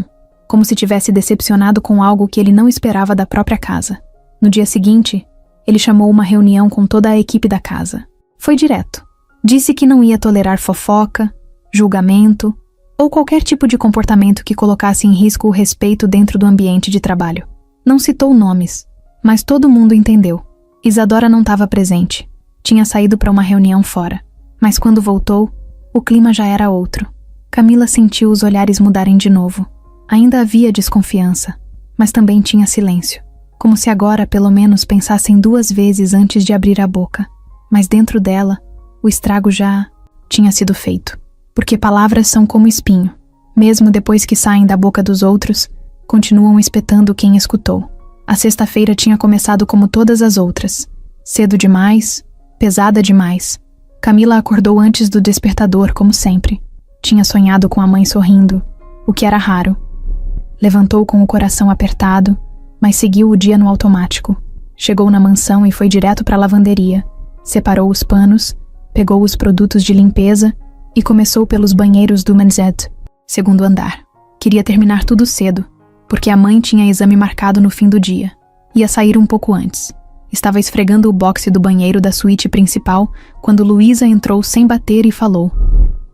Speaker 1: Como se tivesse decepcionado com algo que ele não esperava da própria casa. No dia seguinte, ele chamou uma reunião com toda a equipe da casa. Foi direto. Disse que não ia tolerar fofoca, julgamento ou qualquer tipo de comportamento que colocasse em risco o respeito dentro do ambiente de trabalho. Não citou nomes, mas todo mundo entendeu. Isadora não estava presente. Tinha saído para uma reunião fora. Mas quando voltou, o clima já era outro. Camila sentiu os olhares mudarem de novo. Ainda havia desconfiança, mas também tinha silêncio. Como se agora, pelo menos, pensassem 2 vezes antes de abrir a boca. Mas dentro dela, o estrago já tinha sido feito. Porque palavras são como espinho. Mesmo depois que saem da boca dos outros, continuam espetando quem escutou. A sexta-feira tinha começado como todas as outras. Cedo demais, pesada demais. Camila acordou antes do despertador, como sempre. Tinha sonhado com a mãe sorrindo, o que era raro. Levantou com o coração apertado, mas seguiu o dia no automático. Chegou na mansão e foi direto para a lavanderia. Separou os panos, pegou os produtos de limpeza e começou pelos banheiros do Manzet, segundo andar. Queria terminar tudo cedo, porque a mãe tinha exame marcado no fim do dia. Ia sair um pouco antes. Estava esfregando o boxe do banheiro da suíte principal quando Luísa entrou sem bater e falou: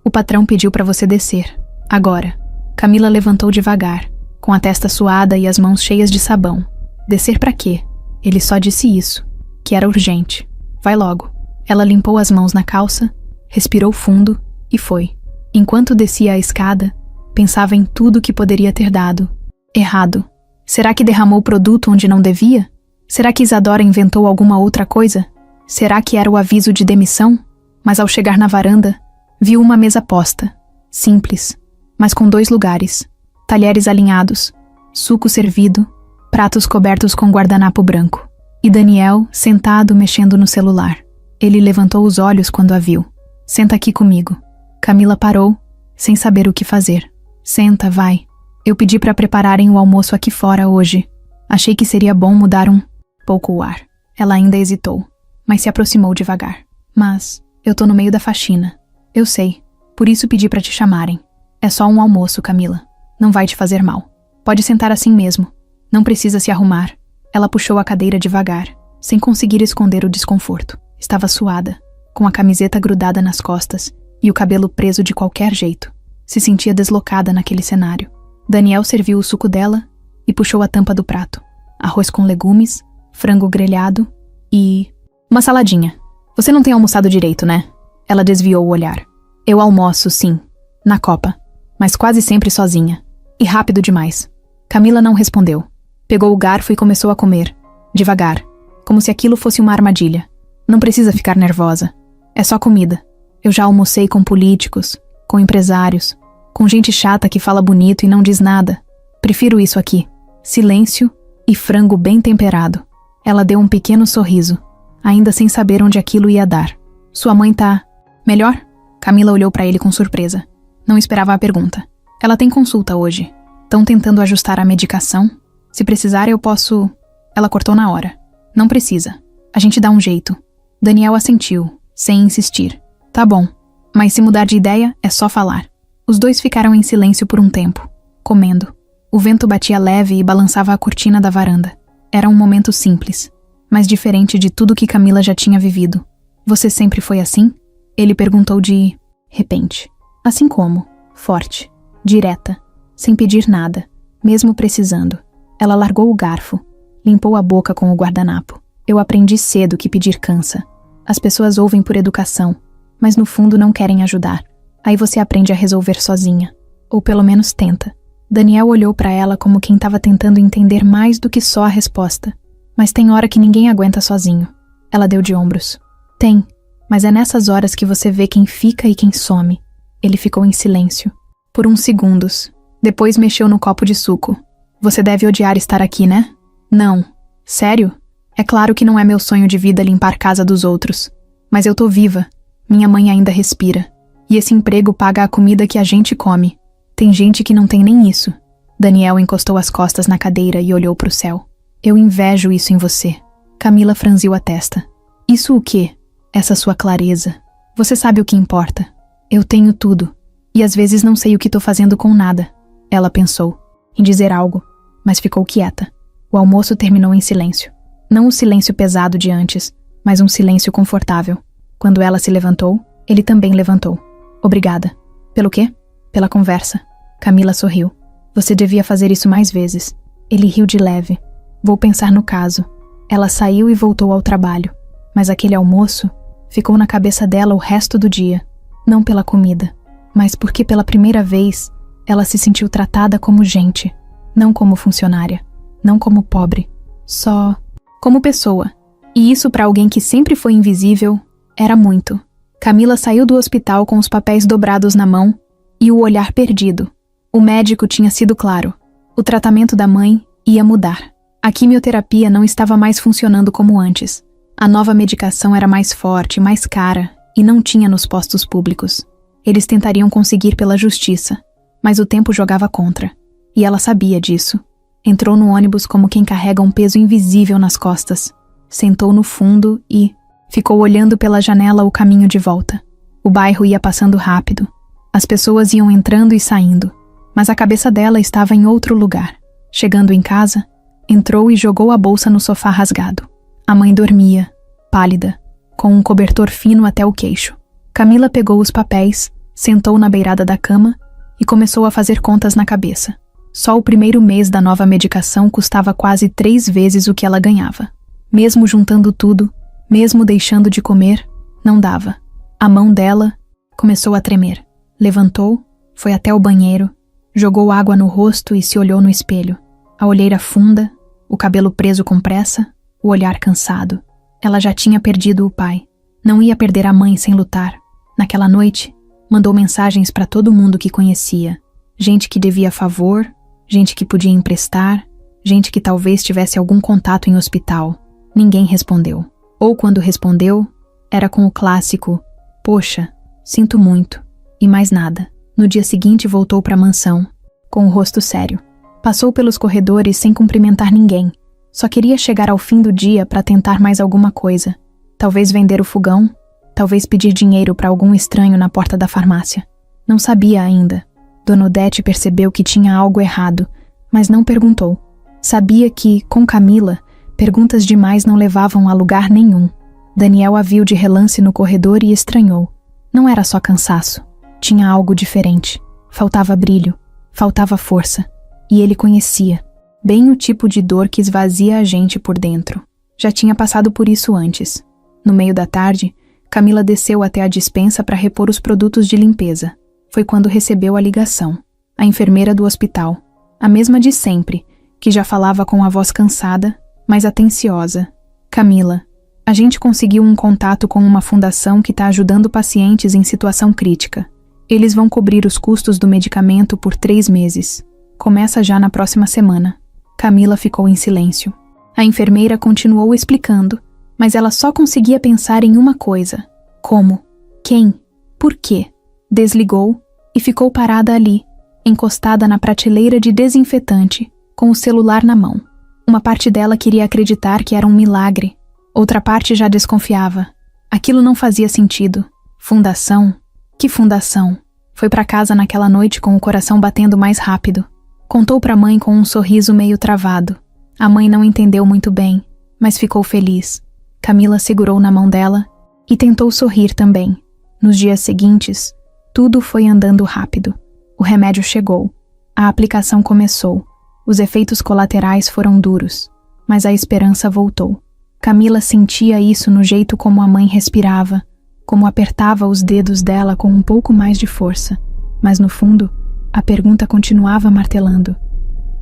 Speaker 1: "O patrão pediu para você descer. Agora." Camila levantou devagar, com a testa suada e as mãos cheias de sabão. Descer para quê? Ele só disse isso, que era urgente. Vai logo. Ela limpou as mãos na calça, respirou fundo e foi. Enquanto descia a escada, pensava em tudo que poderia ter dado errado. Será que derramou produto onde não devia? Será que Isadora inventou alguma outra coisa? Será que era o aviso de demissão? Mas ao chegar na varanda, viu uma mesa posta, simples, mas com 2 lugares, talheres alinhados, suco servido, pratos cobertos com guardanapo branco. E Daniel, sentado mexendo no celular. Ele levantou os olhos quando a viu. "Senta aqui comigo." Camila parou, sem saber o que fazer. "Senta, vai. Eu pedi para prepararem o almoço aqui fora hoje. Achei que seria bom mudar um pouco o ar." Ela ainda hesitou, mas se aproximou devagar. "Mas eu tô no meio da faxina." "Eu sei. Por isso pedi para te chamarem. É só um almoço, Camila. Não vai te fazer mal. Pode sentar assim mesmo. Não precisa se arrumar." Ela puxou a cadeira devagar, sem conseguir esconder o desconforto. Estava suada, com a camiseta grudada nas costas e o cabelo preso de qualquer jeito. Se sentia deslocada naquele cenário. Daniel serviu o suco dela e puxou a tampa do prato. Arroz com legumes, frango grelhado e... uma saladinha. "Você não tem almoçado direito, né?" Ela desviou o olhar. "Eu almoço, sim. Na copa. Mas quase sempre sozinha. E rápido demais." Camila não respondeu. Pegou o garfo e começou a comer. Devagar. Como se aquilo fosse uma armadilha. "Não precisa ficar nervosa. É só comida. Eu já almocei com políticos, com empresários, com gente chata que fala bonito e não diz nada. Prefiro isso aqui. Silêncio e frango bem temperado." Ela deu um pequeno sorriso, ainda sem saber onde aquilo ia dar. "Sua mãe tá... melhor?" Camila olhou para ele com surpresa. Não esperava a pergunta. "Ela tem consulta hoje. Estão tentando ajustar a medicação. Se precisar, eu posso..." Ela cortou na hora. "Não precisa. A gente dá um jeito." Daniel assentiu, sem insistir. "Tá bom. Mas se mudar de ideia, é só falar." Os dois ficaram em silêncio por um tempo, comendo. O vento batia leve e balançava a cortina da varanda. Era um momento simples, mas diferente de tudo que Camila já tinha vivido. "Você sempre foi assim?" Ele perguntou de repente. "Assim como, forte, direta, sem pedir nada, mesmo precisando." Ela largou o garfo, limpou a boca com o guardanapo. "Eu aprendi cedo que pedir cansa. As pessoas ouvem por educação, mas no fundo não querem ajudar. Aí você aprende a resolver sozinha. Ou pelo menos tenta." Daniel olhou para ela como quem estava tentando entender mais do que só a resposta. "Mas tem hora que ninguém aguenta sozinho." Ela deu de ombros. "Tem, mas é nessas horas que você vê quem fica e quem some." Ele ficou em silêncio, por uns segundos. Depois mexeu no copo de suco. "Você deve odiar estar aqui, né?" "Não." "Sério? É claro que não é meu sonho de vida limpar casa dos outros. Mas eu tô viva. Minha mãe ainda respira. E esse emprego paga a comida que a gente come. Tem gente que não tem nem isso. Daniel encostou as costas na cadeira e olhou para o céu. Eu invejo isso em você. Camila franziu a testa. Isso o quê? Essa sua clareza. Você sabe o que importa. Eu tenho tudo. E às vezes não sei o que tô fazendo com nada. Ela pensou em dizer algo, mas ficou quieta. O almoço terminou em silêncio. Não o silêncio pesado de antes, mas um silêncio confortável. Quando ela se levantou, ele também levantou. Obrigada. Pelo quê? Pela conversa. Camila sorriu. Você devia fazer isso mais vezes. Ele riu de leve. Vou pensar no caso. Ela saiu e voltou ao trabalho. Mas aquele almoço ficou na cabeça dela o resto do dia. Não pela comida, mas porque pela primeira vez ela se sentiu tratada como gente. Não como funcionária. Não como pobre. Só como pessoa. E isso para alguém que sempre foi invisível era muito. Camila saiu do hospital com os papéis dobrados na mão e o olhar perdido. O médico tinha sido claro. O tratamento da mãe ia mudar. A quimioterapia não estava mais funcionando como antes. A nova medicação era mais forte, mais cara e não tinha nos postos públicos. Eles tentariam conseguir pela justiça, mas o tempo jogava contra. E ela sabia disso. Entrou no ônibus como quem carrega um peso invisível nas costas. Sentou no fundo e ficou olhando pela janela o caminho de volta. O bairro ia passando rápido. As pessoas iam entrando e saindo, mas a cabeça dela estava em outro lugar. Chegando em casa, entrou e jogou a bolsa no sofá rasgado. A mãe dormia, pálida, com um cobertor fino até o queixo. Camila pegou os papéis, sentou na beirada da cama e começou a fazer contas na cabeça. Só o primeiro mês da nova medicação custava quase 3 vezes o que ela ganhava. Mesmo juntando tudo, mesmo deixando de comer, não dava. A mão dela começou a tremer. Levantou, foi até o banheiro, jogou água no rosto e se olhou no espelho. A olheira funda, o cabelo preso com pressa, o olhar cansado. Ela já tinha perdido o pai. Não ia perder a mãe sem lutar. Naquela noite, mandou mensagens para todo mundo que conhecia. Gente que devia favor, gente que podia emprestar, gente que talvez tivesse algum contato em hospital. Ninguém respondeu. Ou quando respondeu, era com o clássico, poxa, sinto muito, e mais nada. No dia seguinte voltou para a mansão, com o rosto sério. Passou pelos corredores sem cumprimentar ninguém. Só queria chegar ao fim do dia para tentar mais alguma coisa. Talvez vender o fogão, talvez pedir dinheiro para algum estranho na porta da farmácia. Não sabia ainda. Dona Odete percebeu que tinha algo errado, mas não perguntou. Sabia que, com Camila, perguntas demais não levavam a lugar nenhum. Daniel a viu de relance no corredor e estranhou. Não era só cansaço. Tinha algo diferente. Faltava brilho. Faltava força. E ele conhecia. Bem o tipo de dor que esvazia a gente por dentro. Já tinha passado por isso antes. No meio da tarde, Camila desceu até a despensa para repor os produtos de limpeza. Foi quando recebeu a ligação. A enfermeira do hospital. A mesma de sempre, que já falava com a voz cansada, mas atenciosa. Camila, a gente conseguiu um contato com uma fundação que está ajudando pacientes em situação crítica. Eles vão cobrir os custos do medicamento por 3 meses. Começa já na próxima semana. Camila ficou em silêncio. A enfermeira continuou explicando, mas ela só conseguia pensar em uma coisa. Como? Quem? Por quê? Desligou e ficou parada ali, encostada na prateleira de desinfetante, com o celular na mão. Uma parte dela queria acreditar que era um milagre. Outra parte já desconfiava. Aquilo não fazia sentido. Fundação? Que fundação? Foi para casa naquela noite com o coração batendo mais rápido. Contou para a mãe com um sorriso meio travado. A mãe não entendeu muito bem, mas ficou feliz. Camila segurou na mão dela e tentou sorrir também. Nos dias seguintes, tudo foi andando rápido. O remédio chegou. A aplicação começou. Os efeitos colaterais foram duros, mas a esperança voltou. Camila sentia isso no jeito como a mãe respirava, como apertava os dedos dela com um pouco mais de força. Mas no fundo, a pergunta continuava martelando.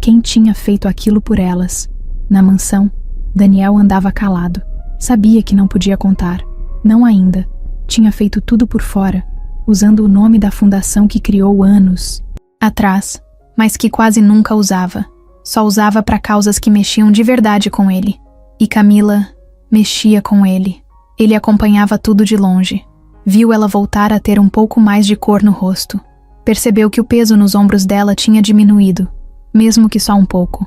Speaker 1: Quem tinha feito aquilo por elas? Na mansão, Daniel andava calado. Sabia que não podia contar. Não ainda. Tinha feito tudo por fora, usando o nome da fundação que criou anos atrás, mas que quase nunca usava. Só usava para causas que mexiam de verdade com ele. E Camila mexia com ele. Ele acompanhava tudo de longe. Viu ela voltar a ter um pouco mais de cor no rosto. Percebeu que o peso nos ombros dela tinha diminuído, mesmo que só um pouco.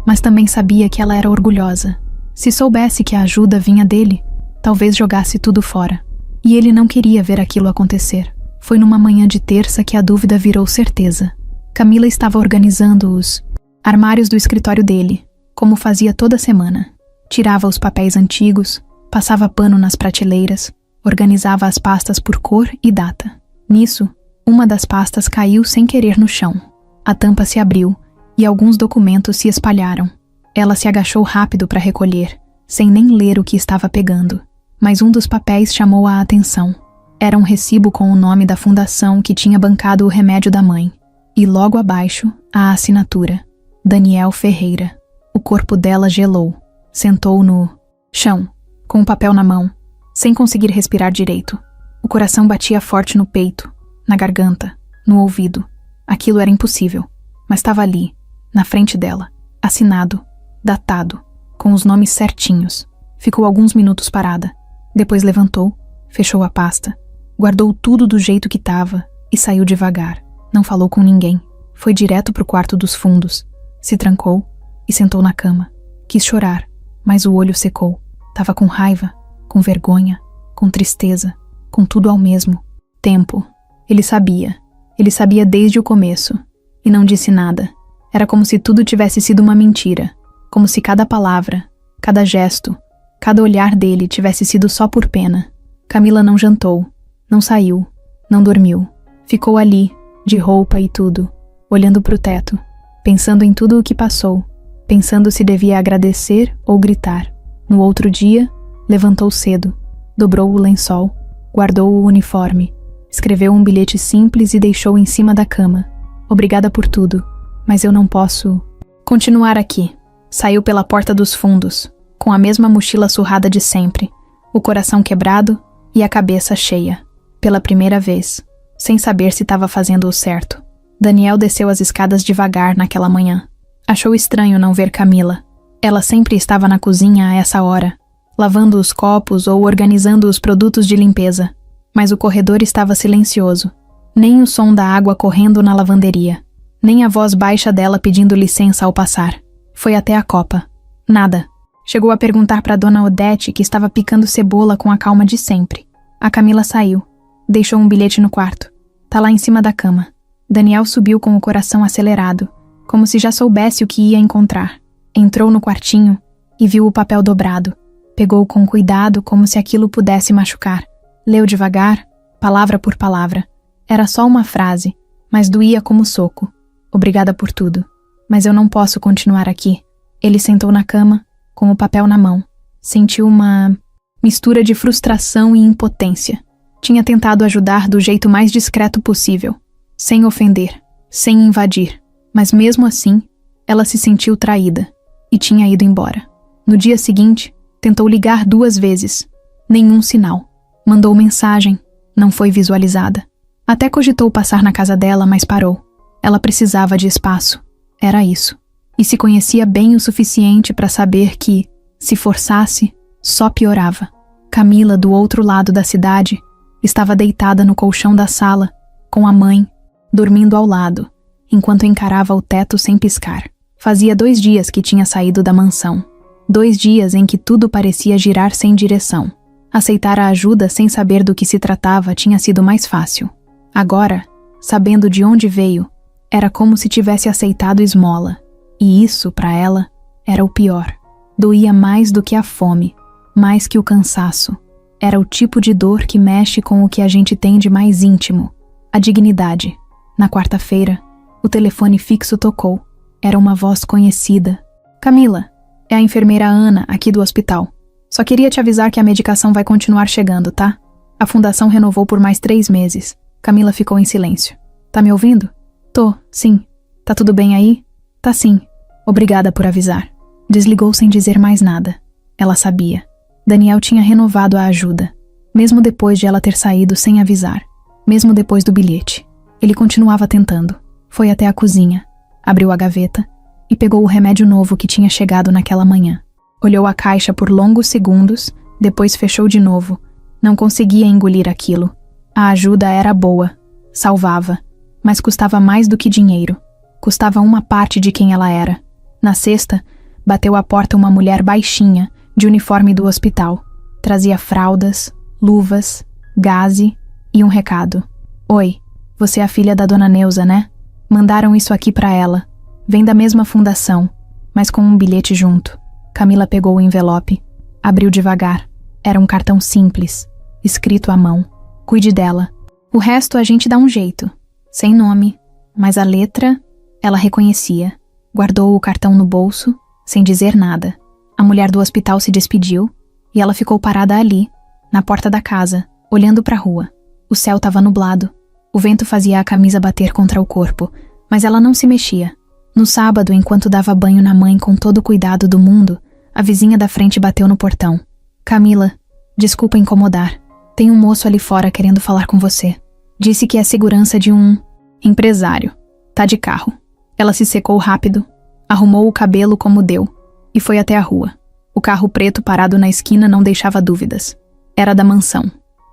Speaker 1: Mas também sabia que ela era orgulhosa. Se soubesse que a ajuda vinha dele, talvez jogasse tudo fora. E ele não queria ver aquilo acontecer. Foi numa manhã de terça que a dúvida virou certeza. Camila estava organizando os armários do escritório dele, como fazia toda semana. Tirava os papéis antigos, passava pano nas prateleiras, organizava as pastas por cor e data. Nisso, uma das pastas caiu sem querer no chão. A tampa se abriu e alguns documentos se espalharam. Ela se agachou rápido para recolher, sem nem ler o que estava pegando. Mas um dos papéis chamou a atenção. Era um recibo com o nome da fundação que tinha bancado o remédio da mãe. E logo abaixo, a assinatura. Daniel Ferreira. O corpo dela gelou. Sentou no chão, com o papel na mão, sem conseguir respirar direito. O coração batia forte no peito, na garganta, no ouvido. Aquilo era impossível, mas estava ali, na frente dela, assinado, datado, com os nomes certinhos. Ficou alguns minutos parada. Depois levantou, fechou a pasta, guardou tudo do jeito que estava e saiu devagar. Não falou com ninguém. Foi direto pro quarto dos fundos. Se trancou e sentou na cama. Quis chorar, mas o olho secou. Tava com raiva, com vergonha, com tristeza, com tudo ao mesmo tempo. Ele sabia desde o começo, e não disse nada. Era como se tudo tivesse sido uma mentira, como se cada palavra, cada gesto, cada olhar dele tivesse sido só por pena. Camila não jantou, não saiu, não dormiu. Ficou ali, de roupa e tudo, olhando pro teto, pensando em tudo o que passou, pensando se devia agradecer ou gritar. No outro dia, levantou cedo, dobrou o lençol, guardou o uniforme, escreveu um bilhete simples e deixou em cima da cama. Obrigada por tudo, mas eu não posso continuar aqui. Saiu pela porta dos fundos, com a mesma mochila surrada de sempre, o coração quebrado e a cabeça cheia. Pela primeira vez, sem saber se estava fazendo o certo. Daniel desceu as escadas devagar naquela manhã. Achou estranho não ver Camila. Ela sempre estava na cozinha a essa hora, lavando os copos ou organizando os produtos de limpeza. Mas o corredor estava silencioso. Nem o som da água correndo na lavanderia. Nem a voz baixa dela pedindo licença ao passar. Foi até a copa. Nada. Chegou a perguntar para Dona Odete, que estava picando cebola com a calma de sempre. A Camila saiu. Deixou um bilhete no quarto. Tá lá em cima da cama. Daniel subiu com o coração acelerado, como se já soubesse o que ia encontrar. Entrou no quartinho e viu o papel dobrado. Pegou com cuidado como se aquilo pudesse machucar. Leu devagar, palavra por palavra. Era só uma frase, mas doía como soco. Obrigada por tudo. Mas eu não posso continuar aqui. Ele sentou na cama, com o papel na mão. Sentiu uma mistura de frustração e impotência. Tinha tentado ajudar do jeito mais discreto possível, sem ofender, sem invadir. Mas mesmo assim, ela se sentiu traída e tinha ido embora. No dia seguinte, tentou ligar 2 vezes. Nenhum sinal. Mandou mensagem, não foi visualizada. Até cogitou passar na casa dela, mas parou. Ela precisava de espaço. Era isso. E se conhecia bem o suficiente para saber que, se forçasse, só piorava. Camila, do outro lado da cidade, estava deitada no colchão da sala, com a mãe, dormindo ao lado, enquanto encarava o teto sem piscar. Fazia 2 dias que tinha saído da mansão. 2 dias em que tudo parecia girar sem direção. Aceitar a ajuda sem saber do que se tratava tinha sido mais fácil. Agora, sabendo de onde veio, era como se tivesse aceitado esmola. E isso, para ela, era o pior. Doía mais do que a fome, mais que o cansaço. Era o tipo de dor que mexe com o que a gente tem de mais íntimo, a dignidade. Na quarta-feira, o telefone fixo tocou. Era uma voz conhecida. Camila, é a enfermeira Ana, aqui do hospital. Só queria te avisar que a medicação vai continuar chegando, tá? A fundação renovou por mais 3 meses. Camila ficou em silêncio. Tá me ouvindo? Tô, sim. Tá tudo bem aí? Tá sim. Obrigada por avisar. Desligou sem dizer mais nada. Ela sabia. Daniel tinha renovado a ajuda, mesmo depois de ela ter saído sem avisar. Mesmo depois do bilhete. Ele continuava tentando. Foi até a cozinha, abriu a gaveta e pegou o remédio novo que tinha chegado naquela manhã. Olhou a caixa por longos segundos, depois fechou de novo Não conseguia engolir aquilo. A ajuda era boa, salvava, mas custava mais do que dinheiro. Custava uma parte de quem ela era. Na sexta, bateu à porta uma mulher baixinha, de uniforme do hospital. Trazia fraldas, luvas, gaze e um recado. Oi, você é a filha da dona Neuza, né? Mandaram isso aqui pra ela. Vem da mesma fundação, mas com um bilhete junto. Camila pegou o envelope, abriu devagar. Era um cartão simples, escrito à mão. Cuide dela. O resto a gente dá um jeito. Sem nome, mas a letra ela reconhecia. Guardou o cartão no bolso, sem dizer nada. A mulher do hospital se despediu e ela ficou parada ali, na porta da casa, olhando para a rua. O céu estava nublado. O vento fazia a camisa bater contra o corpo, mas ela não se mexia. No sábado, enquanto dava banho na mãe com todo o cuidado do mundo, a vizinha da frente bateu no portão. Camila, desculpa incomodar. Tem um moço ali fora querendo falar com você. Disse que é segurança de um empresário. Tá de carro. Ela se secou rápido, arrumou o cabelo como deu e foi até a rua. O carro preto parado na esquina não deixava dúvidas. Era da mansão.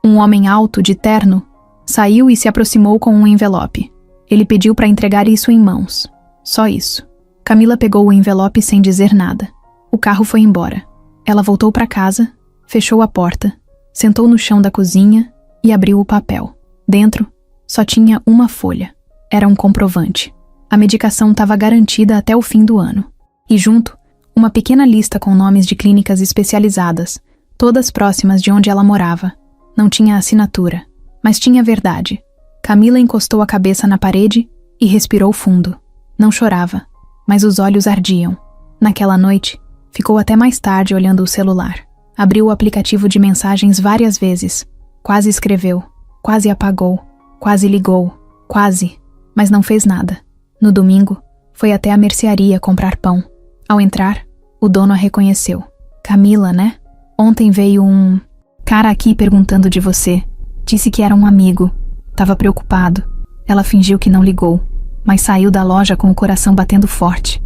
Speaker 1: Um homem alto, de terno, saiu e se aproximou com um envelope. Ele pediu para entregar isso em mãos. Só isso. Camila pegou o envelope sem dizer nada. O carro foi embora. Ela voltou para casa, fechou a porta, sentou no chão da cozinha e abriu o papel. Dentro, só tinha uma folha. Era um comprovante. A medicação estava garantida até o fim do ano. E junto, uma pequena lista com nomes de clínicas especializadas, todas próximas de onde ela morava. Não tinha assinatura, mas tinha verdade. Camila encostou a cabeça na parede e respirou fundo. Não chorava, mas os olhos ardiam. Naquela noite, ficou até mais tarde olhando o celular. Abriu o aplicativo de mensagens várias vezes. Quase escreveu, quase apagou, quase ligou, quase, mas não fez nada. No domingo, foi até a mercearia comprar pão. Ao entrar, o dono a reconheceu. Camila, né? Ontem veio um cara aqui perguntando de você. Disse que era um amigo. Tava preocupado. Ela fingiu que não ligou, mas saiu da loja com o coração batendo forte.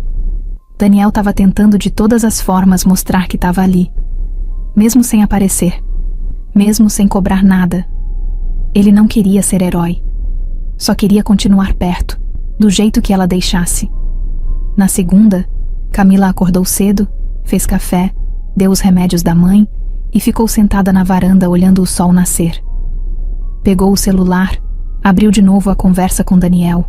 Speaker 1: Daniel tava tentando de todas as formas mostrar que tava ali. Mesmo sem aparecer. Mesmo sem cobrar nada. Ele não queria ser herói. Só queria continuar perto, do jeito que ela deixasse. Na segunda, Camila acordou cedo, fez café, deu os remédios da mãe e ficou sentada na varanda olhando o sol nascer. Pegou o celular, abriu de novo a conversa com Daniel.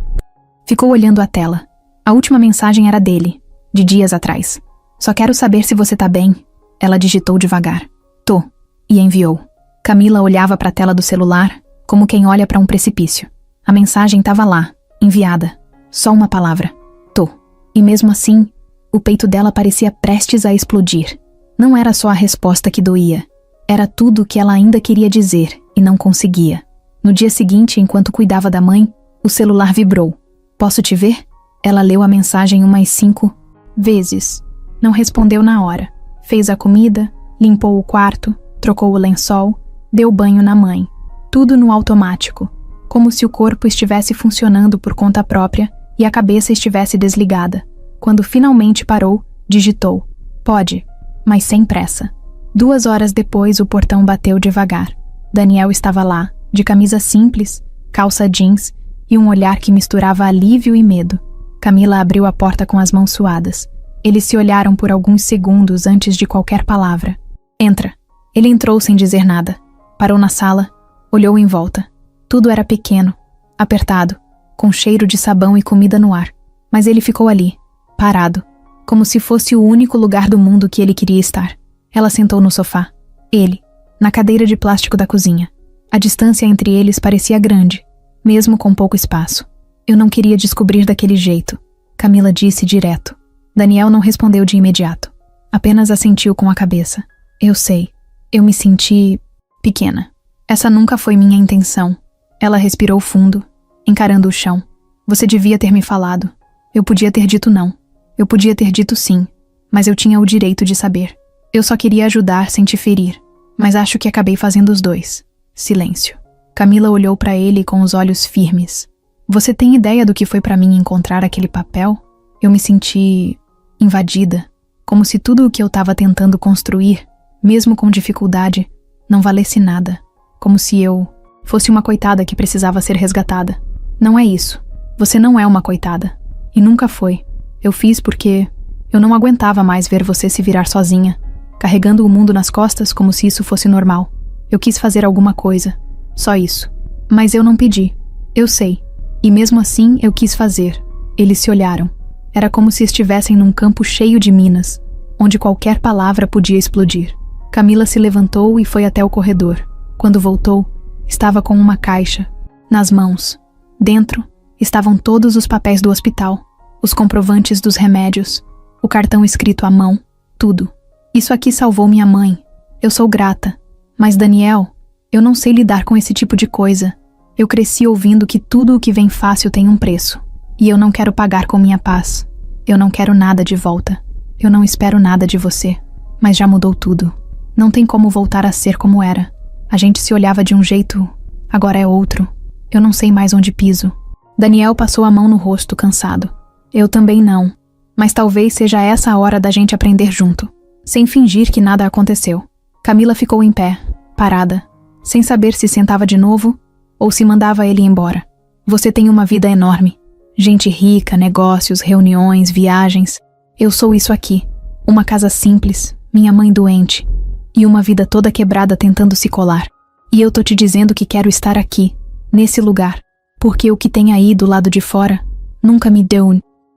Speaker 1: Ficou olhando a tela. A última mensagem era dele, de dias atrás. Só quero saber se você tá bem. Ela digitou devagar. Tô. E enviou. Camila olhava para a tela do celular, como quem olha para um precipício. A mensagem estava lá, enviada. Só uma palavra. Tô. E mesmo assim, o peito dela parecia prestes a explodir. Não era só a resposta que doía. Era tudo o que ela ainda queria dizer e não conseguia. No dia seguinte, enquanto cuidava da mãe, o celular vibrou. Posso te ver? Ela leu a mensagem umas 5 vezes. Não respondeu na hora. Fez a comida, limpou o quarto, trocou o lençol, deu banho na mãe. Tudo no automático, como se o corpo estivesse funcionando por conta própria e a cabeça estivesse desligada. Quando finalmente parou, digitou. Pode, mas sem pressa. 2 horas depois, o portão bateu devagar. Daniel estava lá, de camisa simples, calça jeans e um olhar que misturava alívio e medo. Camila abriu a porta com as mãos suadas. Eles se olharam por alguns segundos antes de qualquer palavra. Entra. Ele entrou sem dizer nada. Parou na sala, olhou em volta. Tudo era pequeno, apertado, com cheiro de sabão e comida no ar. Mas ele ficou ali, parado, como se fosse o único lugar do mundo que ele queria estar. Ela sentou no sofá. Ele, na cadeira de plástico da cozinha. A distância entre eles parecia grande, mesmo com pouco espaço. Eu não queria descobrir daquele jeito, Camila disse direto. Daniel não respondeu de imediato. Apenas assentiu com a cabeça. Eu sei. Eu me senti pequena. Essa nunca foi minha intenção. Ela respirou fundo, encarando o chão. Você devia ter me falado. Eu podia ter dito não. Eu podia ter dito sim, mas eu tinha o direito de saber. Eu só queria ajudar sem te ferir, mas acho que acabei fazendo os dois. Silêncio. Camila olhou para ele com os olhos firmes. Você tem ideia do que foi para mim encontrar aquele papel? Eu me senti invadida, como se tudo o que eu estava tentando construir, mesmo com dificuldade, não valesse nada, como se eu fosse uma coitada que precisava ser resgatada. Não é isso. Você não é uma coitada. E nunca foi. Eu fiz porque eu não aguentava mais ver você se virar sozinha, carregando o mundo nas costas como se isso fosse normal. Eu quis fazer alguma coisa. Só isso. Mas eu não pedi. Eu sei. E mesmo assim eu quis fazer. Eles se olharam. Era como se estivessem num campo cheio de minas, onde qualquer palavra podia explodir. Camila se levantou e foi até o corredor. Quando voltou, estava com uma caixa nas mãos. Dentro estavam todos os papéis do hospital, os comprovantes dos remédios, o cartão escrito à mão, tudo. Isso aqui salvou minha mãe. Eu sou grata. Mas Daniel, eu não sei lidar com esse tipo de coisa. Eu cresci ouvindo que tudo o que vem fácil tem um preço. E eu não quero pagar com minha paz. Eu não quero nada de volta. Eu não espero nada de você. Mas já mudou tudo. Não tem como voltar a ser como era. A gente se olhava de um jeito, agora é outro. Eu não sei mais onde piso. Daniel passou a mão no rosto, cansado. Eu também não. Mas talvez seja essa a hora da gente aprender junto. Sem fingir que nada aconteceu. Camila ficou em pé, parada, sem saber se sentava de novo ou se mandava ele embora. Você tem uma vida enorme. Gente rica, negócios, reuniões, viagens. Eu sou isso aqui. Uma casa simples, minha mãe doente. E uma vida toda quebrada tentando se colar. E eu tô te dizendo que quero estar aqui, nesse lugar. Porque o que tem aí do lado de fora nunca me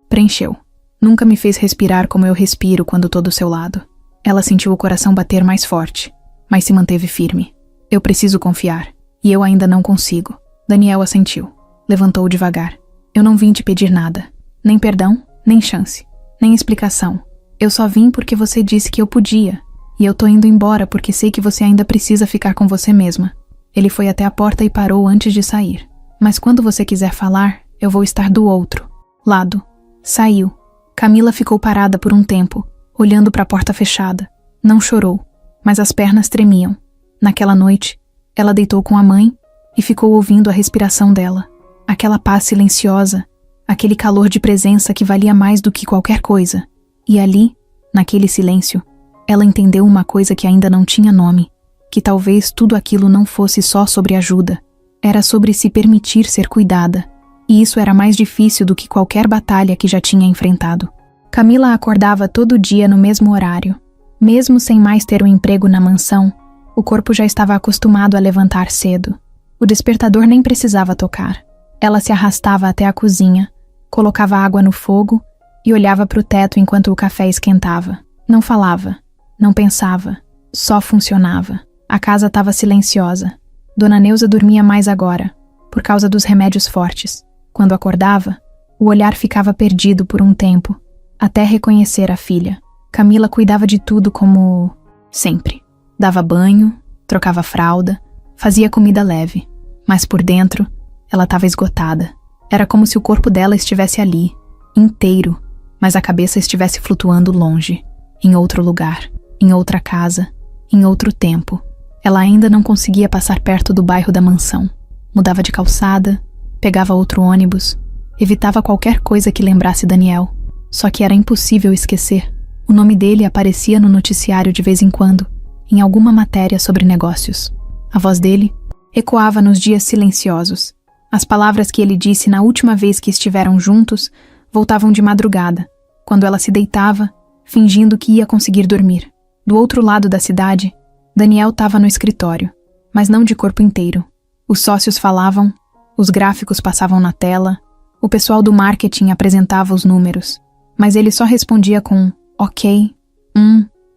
Speaker 1: preencheu. Nunca me fez respirar como eu respiro quando tô do seu lado. Ela sentiu o coração bater mais forte, mas se manteve firme. Eu preciso confiar. E eu ainda não consigo. Daniel assentiu. Levantou devagar. Eu não vim te pedir nada. Nem perdão, nem chance. Nem explicação. Eu só vim porque você disse que eu podia. E eu tô indo embora porque sei que você ainda precisa ficar com você mesma. Ele foi até a porta e parou antes de sair. Mas quando você quiser falar, eu vou estar do outro lado. Saiu. Camila ficou parada por um tempo, olhando para a porta fechada. Não chorou, mas as pernas tremiam. Naquela noite, ela deitou com a mãe e ficou ouvindo a respiração dela. Aquela paz silenciosa, aquele calor de presença que valia mais do que qualquer coisa. E ali, naquele silêncio, ela entendeu uma coisa que ainda não tinha nome, que talvez tudo aquilo não fosse só sobre ajuda. Era sobre se permitir ser cuidada. E isso era mais difícil do que qualquer batalha que já tinha enfrentado. Camila acordava todo dia no mesmo horário. Mesmo sem mais ter um emprego na mansão, o corpo já estava acostumado a levantar cedo. O despertador nem precisava tocar. Ela se arrastava até a cozinha, colocava água no fogo e olhava para o teto enquanto o café esquentava. Não falava, não pensava, só funcionava. A casa estava silenciosa. Dona Neuza dormia mais agora, por causa dos remédios fortes. Quando acordava, o olhar ficava perdido por um tempo, até reconhecer a filha. Camila cuidava de tudo como sempre. Dava banho, trocava fralda, fazia comida leve. Mas por dentro, ela estava esgotada. Era como se o corpo dela estivesse ali, inteiro, mas a cabeça estivesse flutuando longe, em outro lugar, em outra casa, em outro tempo. Ela ainda não conseguia passar perto do bairro da mansão. Mudava de calçada, pegava outro ônibus, evitava qualquer coisa que lembrasse Daniel. Só que era impossível esquecer. O nome dele aparecia no noticiário de vez em quando, em alguma matéria sobre negócios. A voz dele ecoava nos dias silenciosos. As palavras que ele disse na última vez que estiveram juntos voltavam de madrugada, quando ela se deitava, fingindo que ia conseguir dormir. Do outro lado da cidade, Daniel estava no escritório, mas não de corpo inteiro. Os sócios falavam, os gráficos passavam na tela, o pessoal do marketing apresentava os números, mas ele só respondia com ok,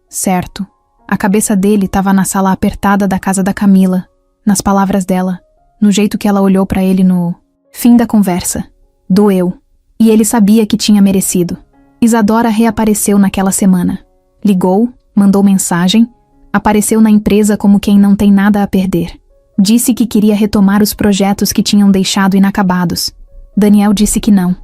Speaker 1: certo. A cabeça dele estava na sala apertada da casa da Camila, nas palavras dela, no jeito que ela olhou para ele no fim da conversa. Doeu. E ele sabia que tinha merecido. Isadora reapareceu naquela semana. Ligou, mandou mensagem, apareceu na empresa como quem não tem nada a perder. Disse que queria retomar os projetos que tinham deixado inacabados. Daniel disse que não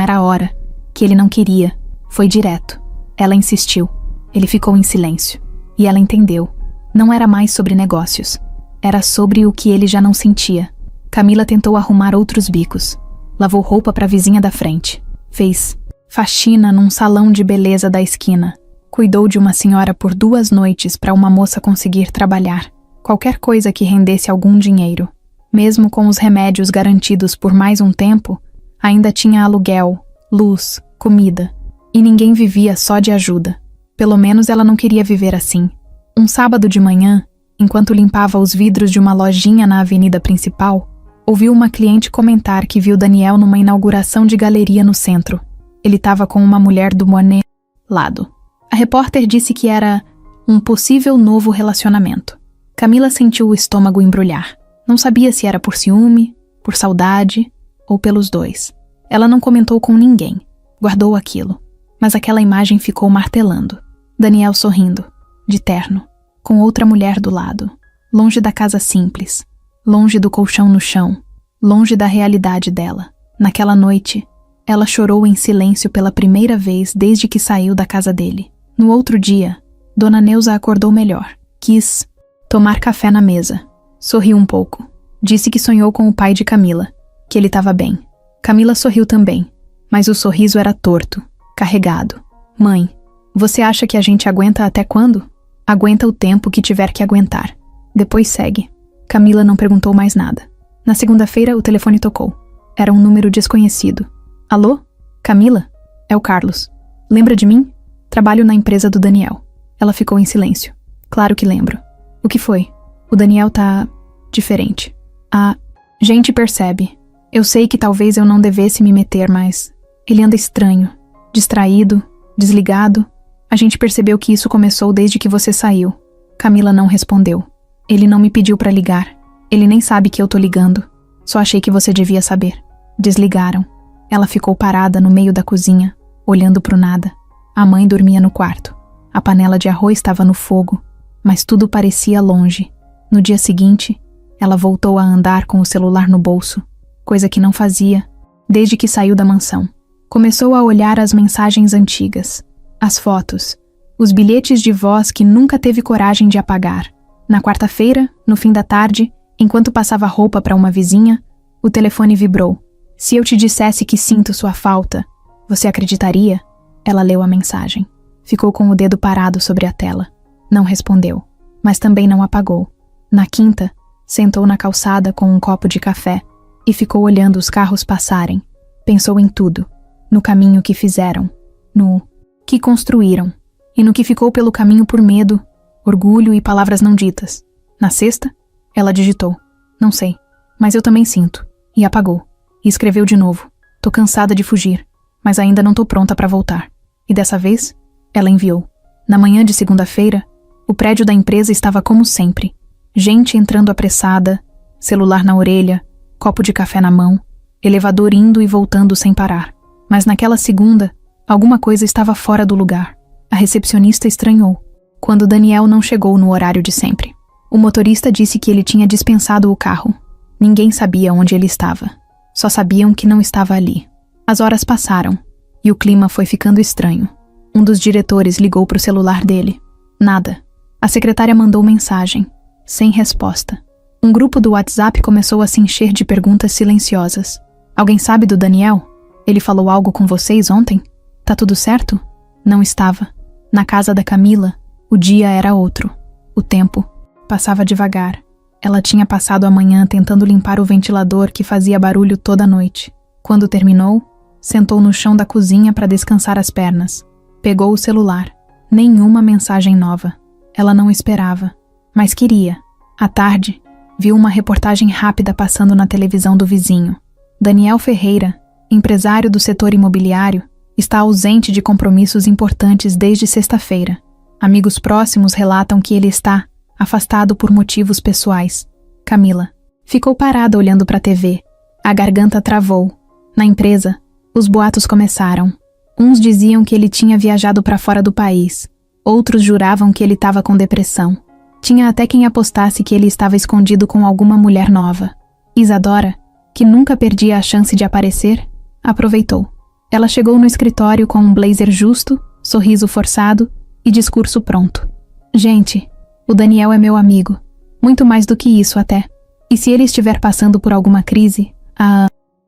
Speaker 1: era a hora, que ele não queria. Foi direto. Ela insistiu. Ele ficou em silêncio. E ela entendeu. Não era mais sobre negócios. Era sobre o que ele já não sentia. Camila tentou arrumar outros bicos. Lavou roupa para a vizinha da frente. Fez faxina num salão de beleza da esquina. Cuidou de uma senhora por 2 noites para uma moça conseguir trabalhar. Qualquer coisa que rendesse algum dinheiro. Mesmo com os remédios garantidos por mais um tempo, ainda tinha aluguel, luz, comida. E ninguém vivia só de ajuda. Pelo menos ela não queria viver assim. Um sábado de manhã, enquanto limpava os vidros de uma lojinha na avenida principal, ouviu uma cliente comentar que viu Daniel numa inauguração de galeria no centro. Ele estava com uma mulher do Monet lado. A repórter disse que era um possível novo relacionamento. Camila sentiu o estômago embrulhar. Não sabia se era por ciúme, por saudade ou pelos dois. Ela não comentou com ninguém. Guardou aquilo. Mas aquela imagem ficou martelando. Daniel sorrindo, de terno, com outra mulher do lado, longe da casa simples, longe do colchão no chão, longe da realidade dela. Naquela noite, ela chorou em silêncio pela primeira vez desde que saiu da casa dele. No outro dia, Dona Neuza acordou melhor. Quis tomar café na mesa. Sorriu um pouco. Disse que sonhou com o pai de Camila, que ele estava bem. Camila sorriu também, mas o sorriso era torto, carregado. Mãe, você acha que a gente aguenta até quando? Aguenta o tempo que tiver que aguentar. Depois segue. Camila não perguntou mais nada. Na segunda-feira, o telefone tocou. Era um número desconhecido. Alô? Camila? É o Carlos. Lembra de mim? Trabalho na empresa do Daniel. Ela ficou em silêncio. Claro que lembro. O que foi? O Daniel tá diferente. A gente percebe. Eu sei que talvez eu não devesse me meter, mas ele anda estranho, distraído, desligado. A gente percebeu que isso começou desde que você saiu. Camila não respondeu. Ele não me pediu pra ligar. Ele nem sabe que eu tô ligando. Só achei que você devia saber. Desligaram. Ela ficou parada no meio da cozinha, olhando pro nada. A mãe dormia no quarto. A panela de arroz estava no fogo, mas tudo parecia longe. No dia seguinte, ela voltou a andar com o celular no bolso, coisa que não fazia desde que saiu da mansão. Começou a olhar as mensagens antigas, as fotos, os bilhetes de voz que nunca teve coragem de apagar. Na quarta-feira, no fim da tarde, enquanto passava roupa para uma vizinha, o telefone vibrou. Se eu te dissesse que sinto sua falta, você acreditaria? Ela leu a mensagem. Ficou com o dedo parado sobre a tela. Não respondeu, mas também não apagou. Na quinta, sentou na calçada com um copo de café e ficou olhando os carros passarem. Pensou em tudo. No caminho que fizeram, no que construíram e no que ficou pelo caminho por medo, orgulho e palavras não ditas. Na sexta, ela digitou. Não sei, mas eu também sinto. E apagou. E escreveu de novo. Tô cansada de fugir, mas ainda não tô pronta para voltar. E dessa vez, ela enviou. Na manhã de segunda-feira, o prédio da empresa estava como sempre. Gente entrando apressada, celular na orelha, copo de café na mão, elevador indo e voltando sem parar. Mas naquela segunda, alguma coisa estava fora do lugar. A recepcionista estranhou, quando Daniel não chegou no horário de sempre. O motorista disse que ele tinha dispensado o carro. Ninguém sabia onde ele estava. Só sabiam que não estava ali. As horas passaram, e o clima foi ficando estranho. Um dos diretores ligou para o celular dele. Nada. A secretária mandou mensagem. Sem resposta. Um grupo do WhatsApp começou a se encher de perguntas silenciosas. Alguém sabe do Daniel? Ele falou algo com vocês ontem? Tá tudo certo? Não estava. Na casa da Camila, o dia era outro. O tempo passava devagar. Ela tinha passado a manhã tentando limpar o ventilador que fazia barulho toda a noite. Quando terminou, sentou no chão da cozinha para descansar as pernas. Pegou o celular. Nenhuma mensagem nova. Ela não esperava, mas queria. À tarde, viu uma reportagem rápida passando na televisão do vizinho. Daniel Ferreira, empresário do setor imobiliário, está ausente de compromissos importantes desde sexta-feira. Amigos próximos relatam que ele está afastado por motivos pessoais. Camila ficou parada olhando para a TV. A garganta travou. Na empresa, os boatos começaram. Uns diziam que ele tinha viajado para fora do país. Outros juravam que ele estava com depressão. Tinha até quem apostasse que ele estava escondido com alguma mulher nova. Isadora, que nunca perdia a chance de aparecer, aproveitou. Ela chegou no escritório com um blazer justo, sorriso forçado e discurso pronto. Gente, o Daniel é meu amigo. Muito mais do que isso até. E se ele estiver passando por alguma crise, a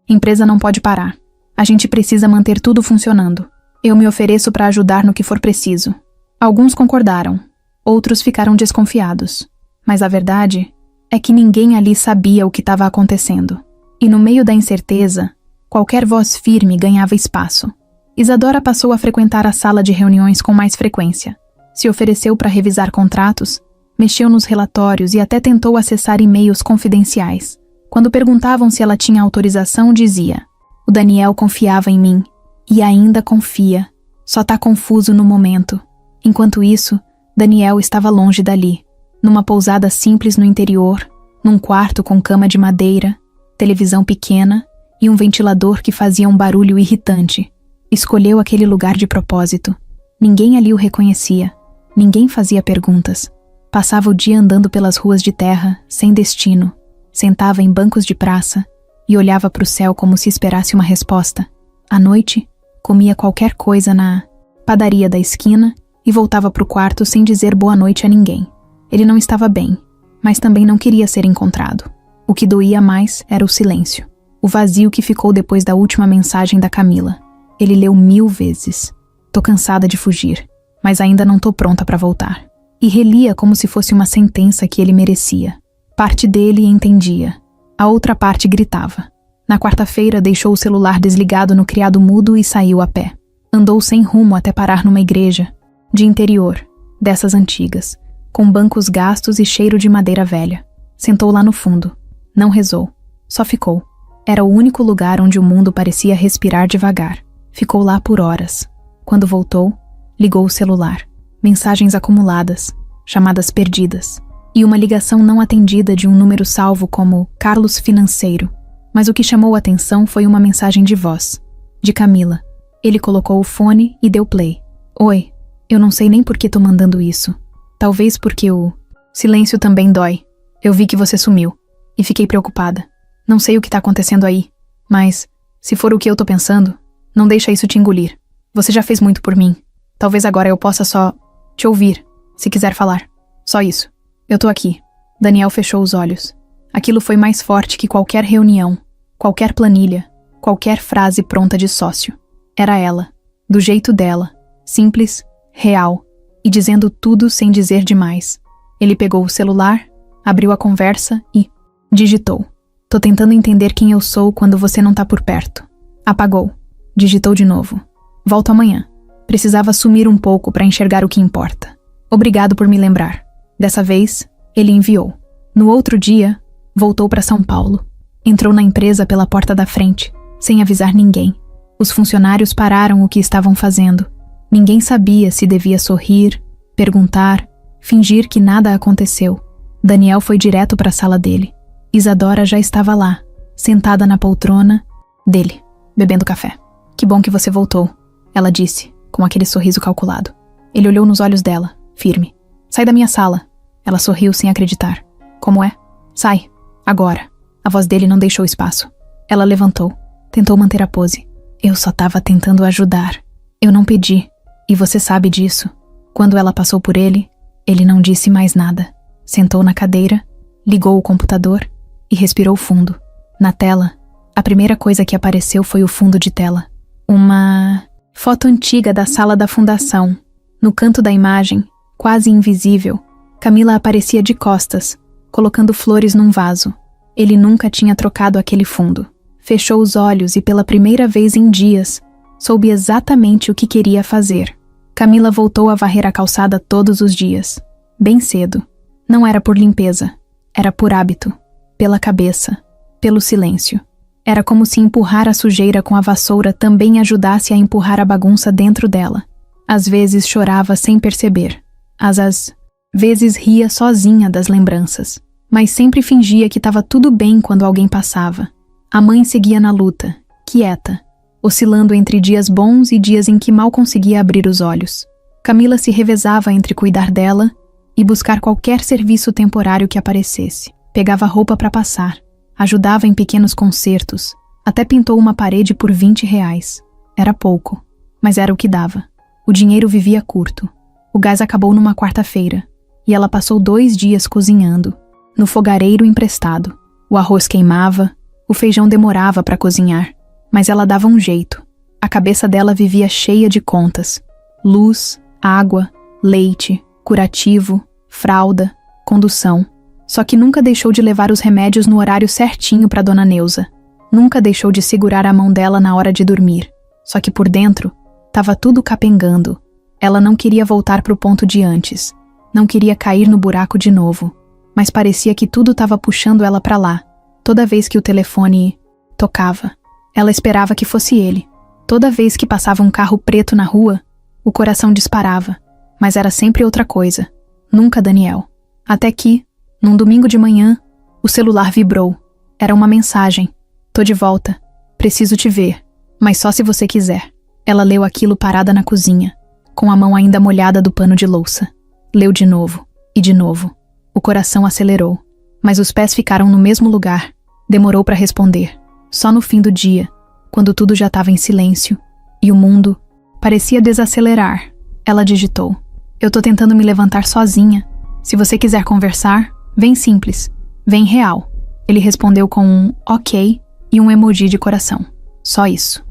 Speaker 1: empresa não pode parar. A gente precisa manter tudo funcionando. Eu me ofereço para ajudar no que for preciso. Alguns concordaram. Outros ficaram desconfiados. Mas a verdade é que ninguém ali sabia o que estava acontecendo. E no meio da incerteza, qualquer voz firme ganhava espaço. Isadora passou a frequentar a sala de reuniões com mais frequência. Se ofereceu para revisar contratos, mexeu nos relatórios e até tentou acessar e-mails confidenciais. Quando perguntavam se ela tinha autorização, dizia: "O Daniel confiava em mim. E ainda confia. Só tá confuso no momento." Enquanto isso, Daniel estava longe dali, numa pousada simples no interior, num quarto com cama de madeira, televisão pequena e um ventilador que fazia um barulho irritante. Escolheu aquele lugar de propósito. Ninguém ali o reconhecia. Ninguém fazia perguntas. Passava o dia andando pelas ruas de terra, sem destino. Sentava em bancos de praça e olhava para o céu como se esperasse uma resposta. À noite, comia qualquer coisa na padaria da esquina e voltava para o quarto sem dizer boa noite a ninguém. Ele não estava bem, mas também não queria ser encontrado. O que doía mais era o silêncio. O vazio que ficou depois da última mensagem da Camila. Ele leu 1000 vezes. "Tô cansada de fugir, mas ainda não tô pronta para voltar." E relia como se fosse uma sentença que ele merecia. Parte dele entendia. A outra parte gritava. Na quarta-feira, deixou o celular desligado no criado mudo e saiu a pé. Andou sem rumo até parar numa igreja, de interior, dessas antigas, com bancos gastos e cheiro de madeira velha. Sentou lá no fundo. Não rezou. Só ficou. Era o único lugar onde o mundo parecia respirar devagar. Ficou lá por horas. Quando voltou, ligou o celular. Mensagens acumuladas, chamadas perdidas, e uma ligação não atendida de um número salvo como Carlos Financeiro. Mas o que chamou a atenção foi uma mensagem de voz, de Camila. Ele colocou o fone e deu play. "Oi, eu não sei nem por que tô mandando isso. Talvez porque o silêncio também dói. Eu vi que você sumiu e fiquei preocupada. Não sei o que tá acontecendo aí, mas se for o que eu tô pensando, não deixa isso te engolir. Você já fez muito por mim. Talvez agora eu possa só te ouvir, se quiser falar. Só isso. Eu tô aqui." Daniel fechou os olhos. Aquilo foi mais forte que qualquer reunião, qualquer planilha, qualquer frase pronta de sócio. Era ela, do jeito dela, simples, real, e dizendo tudo sem dizer demais. Ele pegou o celular, abriu a conversa e digitou: "Tô tentando entender quem eu sou quando você não tá por perto." Apagou. Digitou de novo: "Volto amanhã. Precisava sumir um pouco para enxergar o que importa. Obrigado por me lembrar." Dessa vez, ele enviou. No outro dia, voltou para São Paulo. Entrou na empresa pela porta da frente, sem avisar ninguém. Os funcionários pararam o que estavam fazendo. Ninguém sabia se devia sorrir, perguntar, fingir que nada aconteceu. Daniel foi direto para a sala dele. Isadora já estava lá, sentada na poltrona dele, bebendo café. "Que bom que você voltou", ela disse, com aquele sorriso calculado. Ele olhou nos olhos dela, firme. "Sai da minha sala." Ela sorriu sem acreditar. "Como é?" "Sai, agora." A voz dele não deixou espaço. Ela levantou, tentou manter a pose. "Eu só estava tentando ajudar. Eu não pedi, e você sabe disso." Quando ela passou por ele, ele não disse mais nada. Sentou na cadeira, ligou o computador e respirou fundo. Na tela, a primeira coisa que apareceu foi o fundo de tela. Uma foto antiga da sala da fundação. No canto da imagem, quase invisível, Camila aparecia de costas, colocando flores num vaso. Ele nunca tinha trocado aquele fundo. Fechou os olhos e pela primeira vez em dias, soube exatamente o que queria fazer. Camila voltou a varrer a calçada todos os dias, bem cedo. Não era por limpeza, era por hábito, pela cabeça, pelo silêncio. Era como se empurrar a sujeira com a vassoura também ajudasse a empurrar a bagunça dentro dela. Às vezes chorava sem perceber. Às vezes ria sozinha das lembranças. Mas sempre fingia que estava tudo bem quando alguém passava. A mãe seguia na luta, quieta, oscilando entre dias bons e dias em que mal conseguia abrir os olhos. Camila se revezava entre cuidar dela e buscar qualquer serviço temporário que aparecesse. Pegava roupa para passar, ajudava em pequenos concertos, até pintou uma parede por R$20. Era pouco, mas era o que dava. O dinheiro vivia curto. O gás acabou numa quarta-feira, e ela passou 2 dias cozinhando, no fogareiro emprestado. O arroz queimava, o feijão demorava para cozinhar, mas ela dava um jeito. A cabeça dela vivia cheia de contas. Luz, água, leite, curativo, fralda, condução. Só que nunca deixou de levar os remédios no horário certinho para Dona Neuza. Nunca deixou de segurar a mão dela na hora de dormir. Só que por dentro, tava tudo capengando. Ela não queria voltar pro ponto de antes. Não queria cair no buraco de novo. Mas parecia que tudo tava puxando ela pra lá. Toda vez que o telefone tocava, ela esperava que fosse ele. Toda vez que passava um carro preto na rua, o coração disparava. Mas era sempre outra coisa. Nunca Daniel. Até que, num domingo de manhã, o celular vibrou. Era uma mensagem. Tô de volta. Preciso te ver. Mas só se você quiser. Ela leu aquilo parada na cozinha, com a mão ainda molhada do pano de louça. Leu de novo. E de novo. O coração acelerou. Mas os pés ficaram no mesmo lugar. Demorou para responder. Só no fim do dia, quando tudo já estava em silêncio, e o mundo parecia desacelerar, ela digitou. Eu tô tentando me levantar sozinha. Se você quiser conversar, vem simples. Vem real. Ele respondeu com um ok e um emoji de coração. Só isso.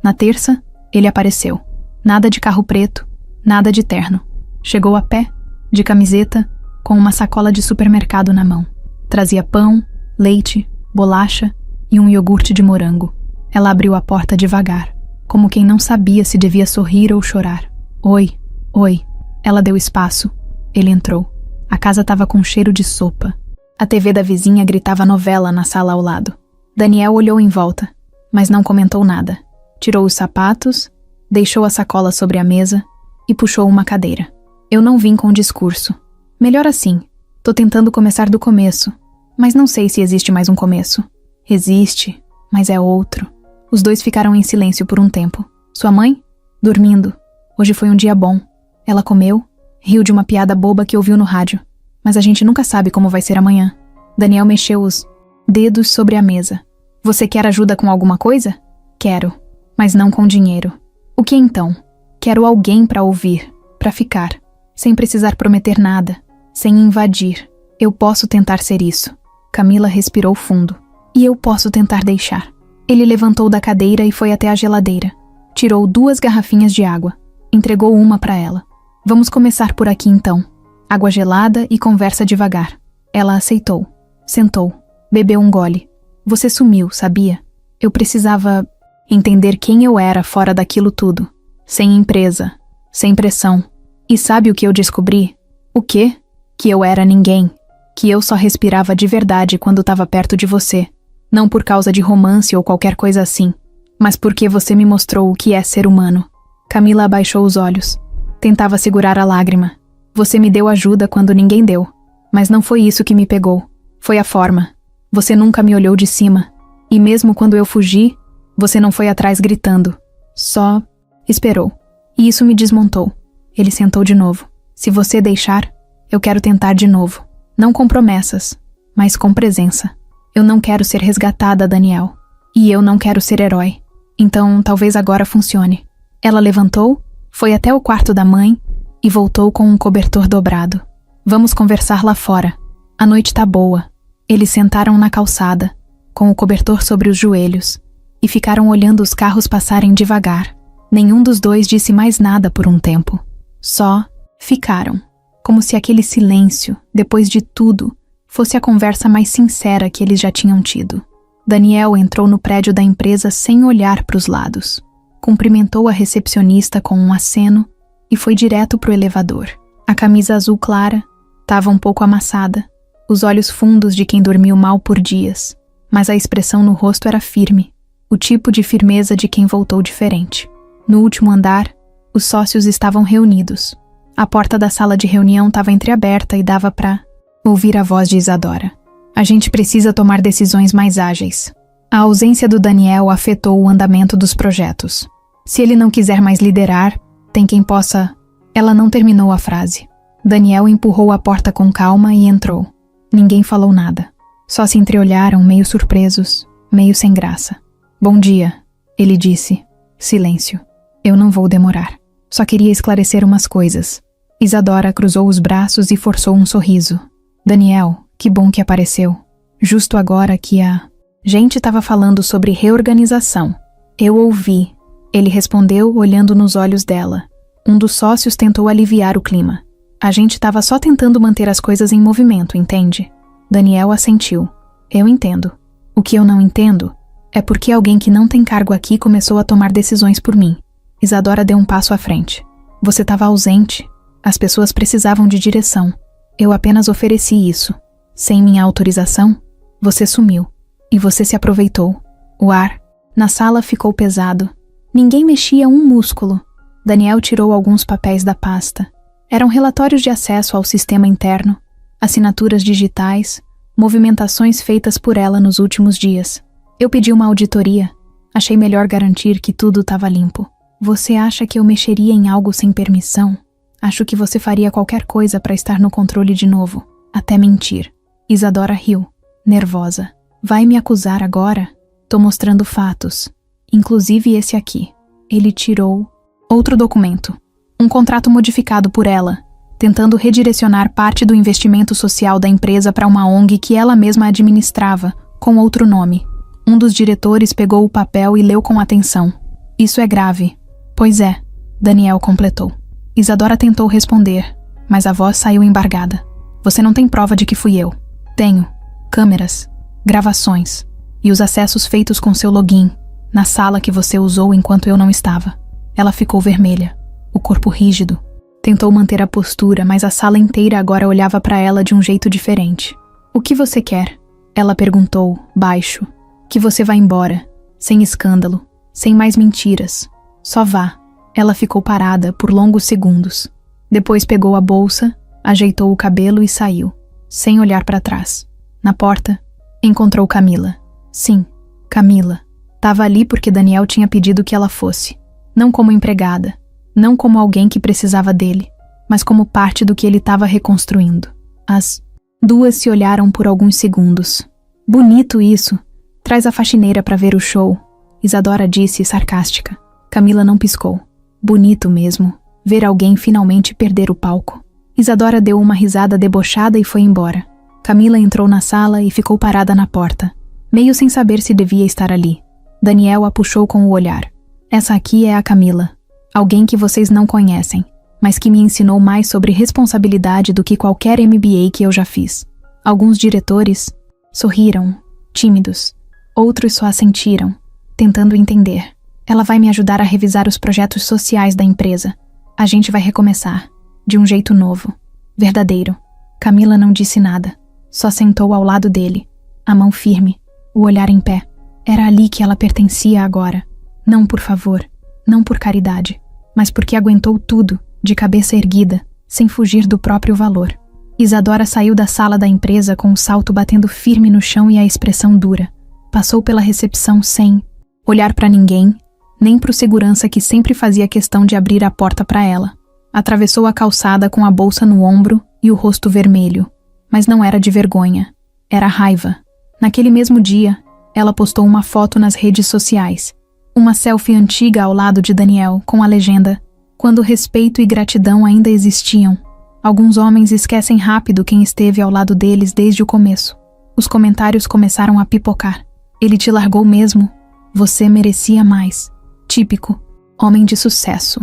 Speaker 1: Na terça, ele apareceu. Nada de carro preto, nada de terno. Chegou a pé, de camiseta, com uma sacola de supermercado na mão. Trazia pão, leite, bolacha e um iogurte de morango. Ela abriu a porta devagar, como quem não sabia se devia sorrir ou chorar. Oi, oi. Ela deu espaço. Ele entrou. A casa estava com cheiro de sopa. A TV da vizinha gritava novela na sala ao lado. Daniel olhou em volta, mas não comentou nada. Tirou os sapatos, deixou a sacola sobre a mesa e puxou uma cadeira. Eu não vim com discurso. Melhor assim. Tô tentando começar do começo, mas não sei se existe mais um começo. Existe, mas é outro. Os dois ficaram em silêncio por um tempo. Sua mãe? Dormindo. Hoje foi um dia bom. Ela comeu, riu de uma piada boba que ouviu no rádio. Mas a gente nunca sabe como vai ser amanhã. Daniel mexeu os dedos sobre a mesa. Você quer ajuda com alguma coisa? Quero, mas não com dinheiro. O que então? Quero alguém para ouvir, para ficar, sem precisar prometer nada, sem invadir. Eu posso tentar ser isso. Camila respirou fundo. E eu posso tentar deixar. Ele levantou da cadeira e foi até a geladeira. Tirou 2 garrafinhas de água. Entregou uma para ela. Vamos começar por aqui então. Água gelada e conversa devagar. Ela aceitou. Sentou. Bebeu um gole. Você sumiu, sabia? Eu precisava entender quem eu era fora daquilo tudo. Sem empresa. Sem pressão. E sabe o que eu descobri? O quê? Que eu era ninguém. Que eu só respirava de verdade quando estava perto de você. Não por causa de romance ou qualquer coisa assim, mas porque você me mostrou o que é ser humano. Camila abaixou os olhos. Tentava segurar a lágrima. Você me deu ajuda quando ninguém deu. Mas não foi isso que me pegou. Foi a forma. Você nunca me olhou de cima. E mesmo quando eu fugi, você não foi atrás gritando. Só esperou. E isso me desmontou. Ele sentou de novo. Se você deixar, eu quero tentar de novo. Não com promessas, mas com presença. Eu não quero ser resgatada, Daniel. E eu não quero ser herói. Então, talvez agora funcione. Ela levantou, foi até o quarto da mãe e voltou com um cobertor dobrado. Vamos conversar lá fora. A noite tá boa. Eles sentaram na calçada, com o cobertor sobre os joelhos, e ficaram olhando os carros passarem devagar. Nenhum dos dois disse mais nada por um tempo. Só ficaram, como se aquele silêncio, depois de tudo, fosse a conversa mais sincera que eles já tinham tido. Daniel entrou no prédio da empresa sem olhar para os lados. Cumprimentou a recepcionista com um aceno e foi direto pro elevador. A camisa azul clara estava um pouco amassada, os olhos fundos de quem dormiu mal por dias, mas a expressão no rosto era firme, o tipo de firmeza de quem voltou diferente. No último andar, os sócios estavam reunidos. A porta da sala de reunião estava entreaberta e dava para ouvir a voz de Isadora. A gente precisa tomar decisões mais ágeis. A ausência do Daniel afetou o andamento dos projetos. Se ele não quiser mais liderar, tem quem possa... Ela não terminou a frase. Daniel empurrou a porta com calma e entrou. Ninguém falou nada. Só se entreolharam, meio surpresos, meio sem graça. Bom dia, ele disse. Silêncio. Eu não vou demorar. Só queria esclarecer umas coisas. Isadora cruzou os braços e forçou um sorriso. Daniel, que bom que apareceu. Justo agora que a gente estava falando sobre reorganização. Eu ouvi. Ele respondeu olhando nos olhos dela. Um dos sócios tentou aliviar o clima. A gente estava só tentando manter as coisas em movimento, entende? Daniel assentiu. Eu entendo. O que eu não entendo é porque alguém que não tem cargo aqui começou a tomar decisões por mim. Isadora deu um passo à frente. Você estava ausente. As pessoas precisavam de direção. Eu apenas ofereci isso. Sem minha autorização, você sumiu. E você se aproveitou. O ar na sala ficou pesado. Ninguém mexia um músculo. Daniel tirou alguns papéis da pasta. Eram relatórios de acesso ao sistema interno, assinaturas digitais, movimentações feitas por ela nos últimos dias. Eu pedi uma auditoria. Achei melhor garantir que tudo estava limpo. Você acha que eu mexeria em algo sem permissão? Acho que você faria qualquer coisa para estar no controle de novo. Até mentir. Isadora riu, nervosa. Vai me acusar agora? Tô mostrando fatos. Inclusive esse aqui. Ele tirou outro documento. Um contrato modificado por ela, tentando redirecionar parte do investimento social da empresa para uma ONG que ela mesma administrava, com outro nome. Um dos diretores pegou o papel e leu com atenção. Isso é grave. Pois é, Daniel completou. Isadora tentou responder, mas a voz saiu embargada. Você não tem prova de que fui eu. Tenho. Câmeras, gravações e os acessos feitos com seu login, na sala que você usou enquanto eu não estava. Ela ficou vermelha, o corpo rígido. Tentou manter a postura, mas a sala inteira agora olhava para ela de um jeito diferente. O que você quer? Ela perguntou, baixo. Que você vá embora, sem escândalo, sem mais mentiras. Só vá. Ela ficou parada por longos segundos. Depois pegou a bolsa, ajeitou o cabelo e saiu, sem olhar para trás. Na porta, encontrou Camila. Sim, Camila. Tava ali porque Daniel tinha pedido que ela fosse. Não como empregada, não como alguém que precisava dele, mas como parte do que ele estava reconstruindo. As duas se olharam por alguns segundos. Bonito isso. Traz a faxineira para ver o show, Isadora disse sarcástica. Camila não piscou. Bonito mesmo, ver alguém finalmente perder o palco. Isadora deu uma risada debochada e foi embora. Camila entrou na sala e ficou parada na porta, meio sem saber se devia estar ali. Daniel a puxou com o olhar. Essa aqui é a Camila, alguém que vocês não conhecem, mas que me ensinou mais sobre responsabilidade do que qualquer MBA que eu já fiz. Alguns diretores sorriram, tímidos. Outros só assentiram, tentando entender. Ela vai me ajudar a revisar os projetos sociais da empresa. A gente vai recomeçar, de um jeito novo, verdadeiro. Camila não disse nada, só sentou ao lado dele, a mão firme, o olhar em pé. Era ali que ela pertencia agora. Não por favor, não por caridade, mas porque aguentou tudo, de cabeça erguida, sem fugir do próprio valor. Isadora saiu da sala da empresa com o salto batendo firme no chão e a expressão dura. Passou pela recepção sem olhar para ninguém, nem para o segurança que sempre fazia questão de abrir a porta para ela. Atravessou a calçada com a bolsa no ombro e o rosto vermelho. Mas não era de vergonha, era raiva. Naquele mesmo dia, ela postou uma foto nas redes sociais. Uma selfie antiga ao lado de Daniel, com a legenda: quando respeito e gratidão ainda existiam. Alguns homens esquecem rápido quem esteve ao lado deles desde o começo. Os comentários começaram a pipocar. Ele te largou mesmo. Você merecia mais. Típico. Homem de sucesso.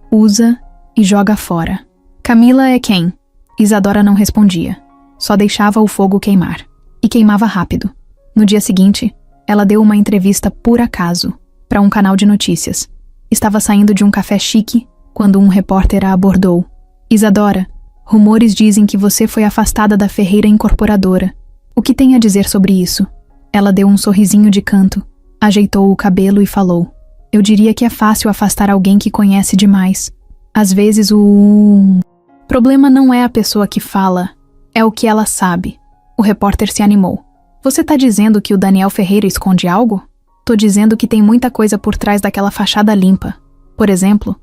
Speaker 1: Usa e joga fora. Camila é quem? Isadora não respondia. Só deixava o fogo queimar. E queimava rápido. No dia seguinte, ela deu uma entrevista por acaso, para um canal de notícias. Estava saindo de um café chique, quando um repórter a abordou. Isadora, rumores dizem que você foi afastada da Ferreira Incorporadora. O que tem a dizer sobre isso? Ela deu um sorrisinho de canto, ajeitou o cabelo e falou. Eu diria que é fácil afastar alguém que conhece demais. Às vezes o problema não é a pessoa que fala, é o que ela sabe. O repórter se animou. Você tá dizendo que o Daniel Ferreira esconde algo? Tô dizendo que tem muita coisa por trás daquela fachada limpa. Por exemplo,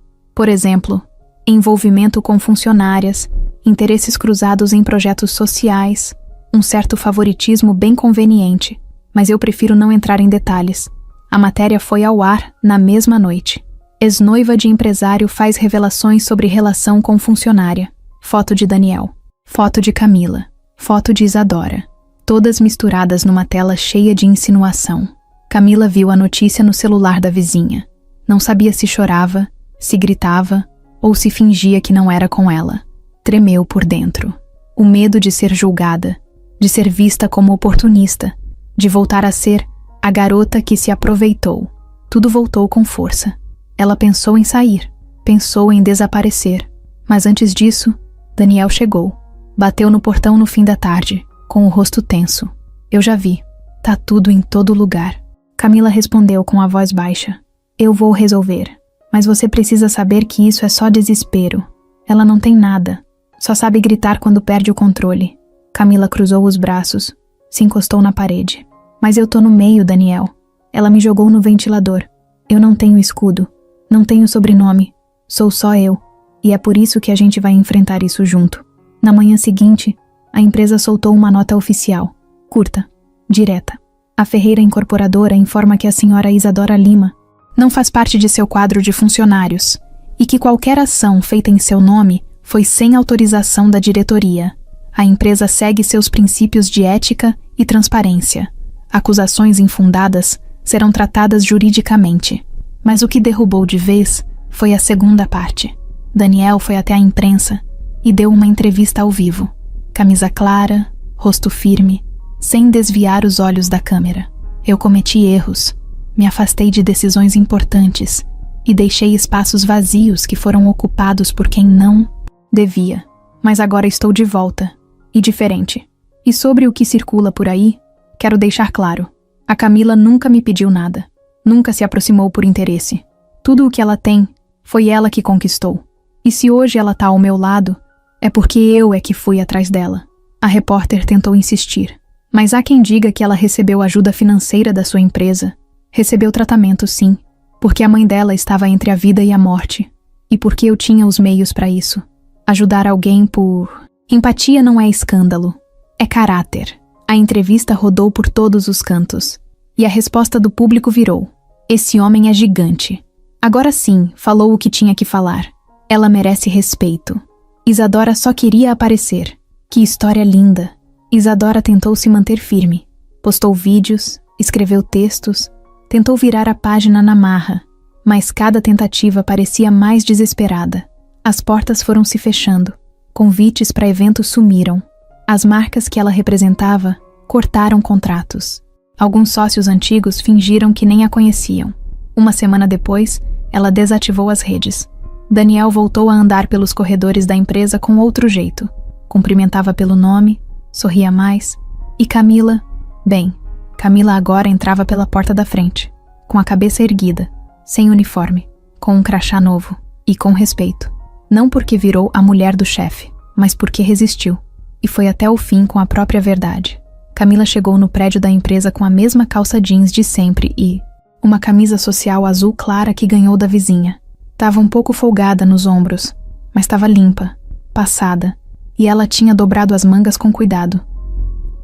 Speaker 1: envolvimento com funcionárias, interesses cruzados em projetos sociais, um certo favoritismo bem conveniente. Mas eu prefiro não entrar em detalhes. A matéria foi ao ar na mesma noite. Ex-noiva de empresário faz revelações sobre relação com funcionária. Foto de Daniel. Foto de Camila. Foto de Isadora. Todas misturadas numa tela cheia de insinuação. Camila viu a notícia no celular da vizinha. Não sabia se chorava, se gritava ou se fingia que não era com ela. tremeu por dentro. O medo de ser julgada, de ser vista como oportunista, de voltar a ser a garota que se aproveitou. Tudo voltou com força. Ela pensou em sair, pensou em desaparecer. Mas antes disso, Daniel chegou. Bateu no portão no fim da tarde, com o rosto tenso. Eu já vi. Tá tudo em todo lugar. Camila respondeu com a voz baixa. Eu vou resolver. Mas você precisa saber que isso é só desespero. Ela não tem nada. Só sabe gritar quando perde o controle. Camila cruzou os braços. Se encostou na parede. Mas eu tô no meio, Daniel. Ela me jogou no ventilador. Eu não tenho escudo. Não tenho sobrenome. Sou só eu. E é por isso que a gente vai enfrentar isso junto. Na manhã seguinte, a empresa soltou uma nota oficial. Curta. Direta. A Ferreira Incorporadora informa que a senhora Isadora Lima não faz parte de seu quadro de funcionários e que qualquer ação feita em seu nome foi sem autorização da diretoria. A empresa segue seus princípios de ética e transparência. Acusações infundadas serão tratadas juridicamente. Mas o que derrubou de vez foi a segunda parte. Daniel foi até a imprensa e deu uma entrevista ao vivo. Camisa clara, rosto firme, sem desviar os olhos da câmera. Eu cometi erros, me afastei de decisões importantes e deixei espaços vazios que foram ocupados por quem não devia. Mas agora estou de volta, e diferente. E sobre o que circula por aí, quero deixar claro. A Camila nunca me pediu nada. Nunca se aproximou por interesse. Tudo o que ela tem, foi ela que conquistou. E se hoje ela tá ao meu lado, é porque eu é que fui atrás dela. A repórter tentou insistir. Mas há quem diga que ela recebeu ajuda financeira da sua empresa. Recebeu tratamento, sim, porque a mãe dela estava entre a vida e a morte. E porque eu tinha os meios para isso. Ajudar alguém por... Empatia não é escândalo. É caráter. A entrevista rodou por todos os cantos. E a resposta do público virou: esse homem é gigante. Agora sim, falou o que tinha que falar. Ela merece respeito. Isadora só queria aparecer. Que história linda. Isadora tentou se manter firme. Postou vídeos, escreveu textos, tentou virar a página na marra, mas cada tentativa parecia mais desesperada. As portas foram se fechando. Convites para eventos sumiram. As marcas que ela representava cortaram contratos. Alguns sócios antigos fingiram que nem a conheciam. Uma semana depois, ela desativou as redes. Daniel voltou a andar pelos corredores da empresa com outro jeito. Cumprimentava pelo nome, sorria mais. E Camila... Bem, Camila agora entrava pela porta da frente, com a cabeça erguida, sem uniforme, com um crachá novo e com respeito. Não porque virou a mulher do chefe, mas porque resistiu. E foi até o fim com a própria verdade. Camila chegou no prédio da empresa com a mesma calça jeans de sempre e uma camisa social azul clara que ganhou da vizinha. Tava um pouco folgada nos ombros, mas estava limpa, passada, e ela tinha dobrado as mangas com cuidado.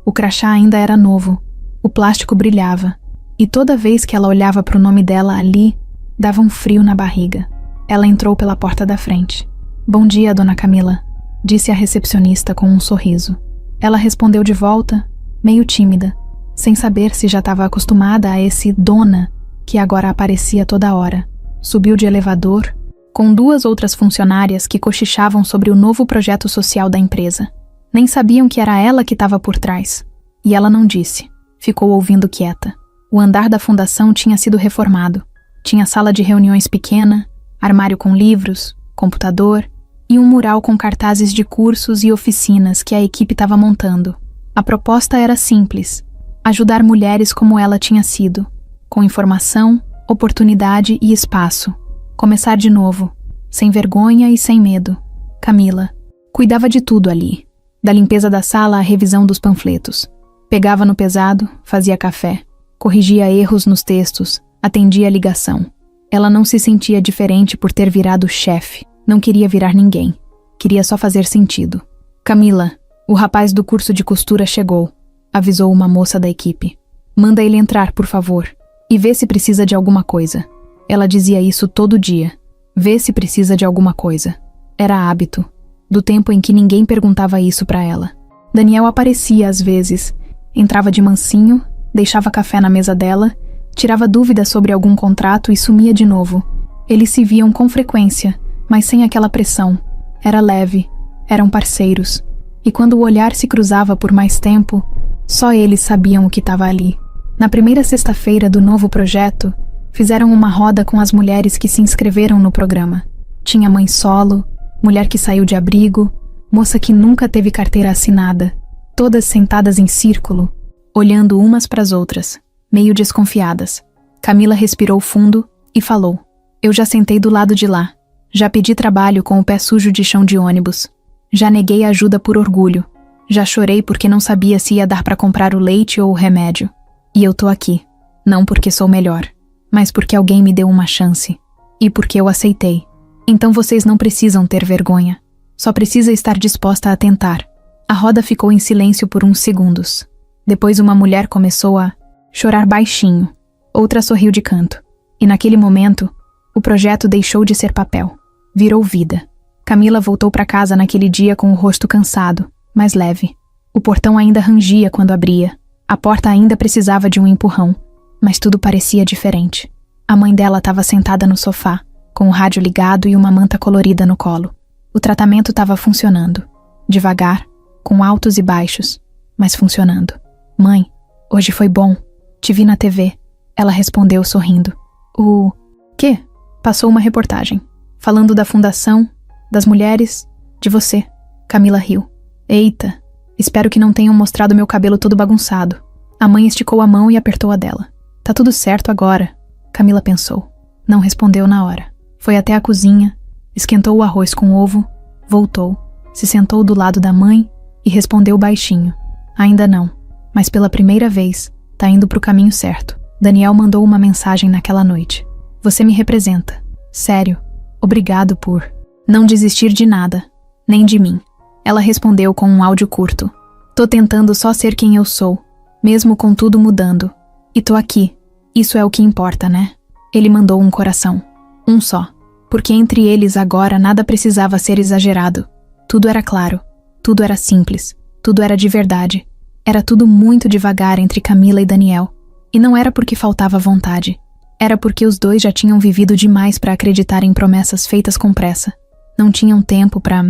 Speaker 1: O crachá ainda era novo, o plástico brilhava, e toda vez que ela olhava para o nome dela ali, dava um frio na barriga. Ela entrou pela porta da frente. Bom dia, dona Camila, disse a recepcionista com um sorriso. Ela respondeu de volta, meio tímida, sem saber se já estava acostumada a esse dona que agora aparecia toda hora. Subiu de elevador, com 2 outras funcionárias que cochichavam sobre o novo projeto social da empresa. Nem sabiam que era ela que estava por trás. E ela não disse. Ficou ouvindo quieta. O andar da fundação tinha sido reformado. Tinha sala de reuniões pequena, armário com livros, computador e um mural com cartazes de cursos e oficinas que a equipe estava montando. A proposta era simples: ajudar mulheres como ela tinha sido, com informação, oportunidade e espaço. Começar de novo, sem vergonha e sem medo. Camila cuidava de tudo ali, da limpeza da sala à revisão dos panfletos. Pegava no pesado, fazia café, corrigia erros nos textos, atendia a ligação. Ela não se sentia diferente por ter virado chefe, não queria virar ninguém, queria só fazer sentido. Camila, o rapaz do curso de costura chegou, avisou uma moça da equipe. Manda ele entrar, por favor, e vê se precisa de alguma coisa. Ela dizia isso todo dia. Vê se precisa de alguma coisa. Era hábito, do tempo em que ninguém perguntava isso pra ela. Daniel aparecia às vezes, entrava de mansinho, deixava café na mesa dela, tirava dúvidas sobre algum contrato e sumia de novo. Eles se viam com frequência, mas sem aquela pressão. Era leve, Eram parceiros, e quando o olhar se cruzava por mais tempo, só eles sabiam o que estava ali. Na primeira sexta-feira do novo projeto, fizeram uma roda com as mulheres que se inscreveram no programa. Tinha mãe solo, mulher que saiu de abrigo, moça que nunca teve carteira assinada, todas sentadas em círculo, olhando umas para as outras, meio desconfiadas. Camila respirou fundo e falou: "Eu já sentei do lado de lá. Já pedi trabalho com o pé sujo de chão de ônibus. Já neguei ajuda por orgulho. Já chorei porque não sabia se ia dar para comprar o leite ou o remédio. E eu tô aqui, não porque sou melhor, mas porque alguém me deu uma chance. E porque eu aceitei. Então vocês não precisam ter vergonha. Só precisa estar disposta a tentar." A roda ficou em silêncio por uns segundos. Depois uma mulher começou a chorar baixinho. Outra sorriu de canto. E naquele momento, o projeto deixou de ser papel. Virou vida. Camila voltou para casa naquele dia com o rosto cansado, mas leve. O portão ainda rangia quando abria. A porta ainda precisava de um empurrão, mas tudo parecia diferente. A mãe dela estava sentada no sofá, com o rádio ligado e uma manta colorida no colo. O tratamento estava funcionando. Devagar, com altos e baixos, mas funcionando. "Mãe, hoje foi bom. Te vi na TV." Ela respondeu sorrindo. "O quê?" Passou uma reportagem, falando da fundação, das mulheres, de você. Camila riu. "Eita, espero que não tenham mostrado meu cabelo todo bagunçado." A mãe esticou a mão e apertou a dela. "Tá tudo certo agora." Camila pensou. Não respondeu na hora. Foi até a cozinha, esquentou o arroz com ovo, voltou, se sentou do lado da mãe e respondeu baixinho: "Ainda não, mas pela primeira vez, tá indo pro caminho certo." Daniel mandou uma mensagem naquela noite. "Você me representa. Sério. Obrigado por não desistir de nada, nem de mim." Ela respondeu com um áudio curto: "Tô tentando só ser quem eu sou, mesmo com tudo mudando. E tô aqui. Isso é o que importa, né?" Ele mandou um coração. Um só. Porque entre eles agora nada precisava ser exagerado. Tudo era claro. Tudo era simples. Tudo era de verdade. Era tudo muito devagar entre Camila e Daniel. E não era porque faltava vontade. Era porque os dois já tinham vivido demais para acreditar em promessas feitas com pressa. Não tinham tempo pra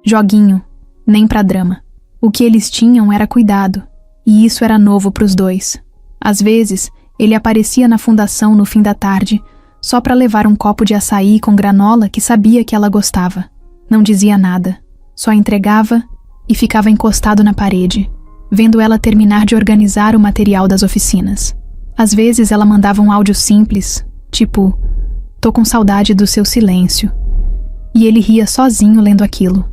Speaker 1: joguinho, nem pra drama. O que eles tinham era cuidado. E isso era novo pros dois. Às vezes, ele aparecia na fundação no fim da tarde, só para levar um copo de açaí com granola que sabia que ela gostava. Não dizia nada. Só entregava e ficava encostado na parede, vendo ela terminar de organizar o material das oficinas. Às vezes ela mandava um áudio simples, tipo: "Tô com saudade do seu silêncio." E ele ria sozinho lendo aquilo.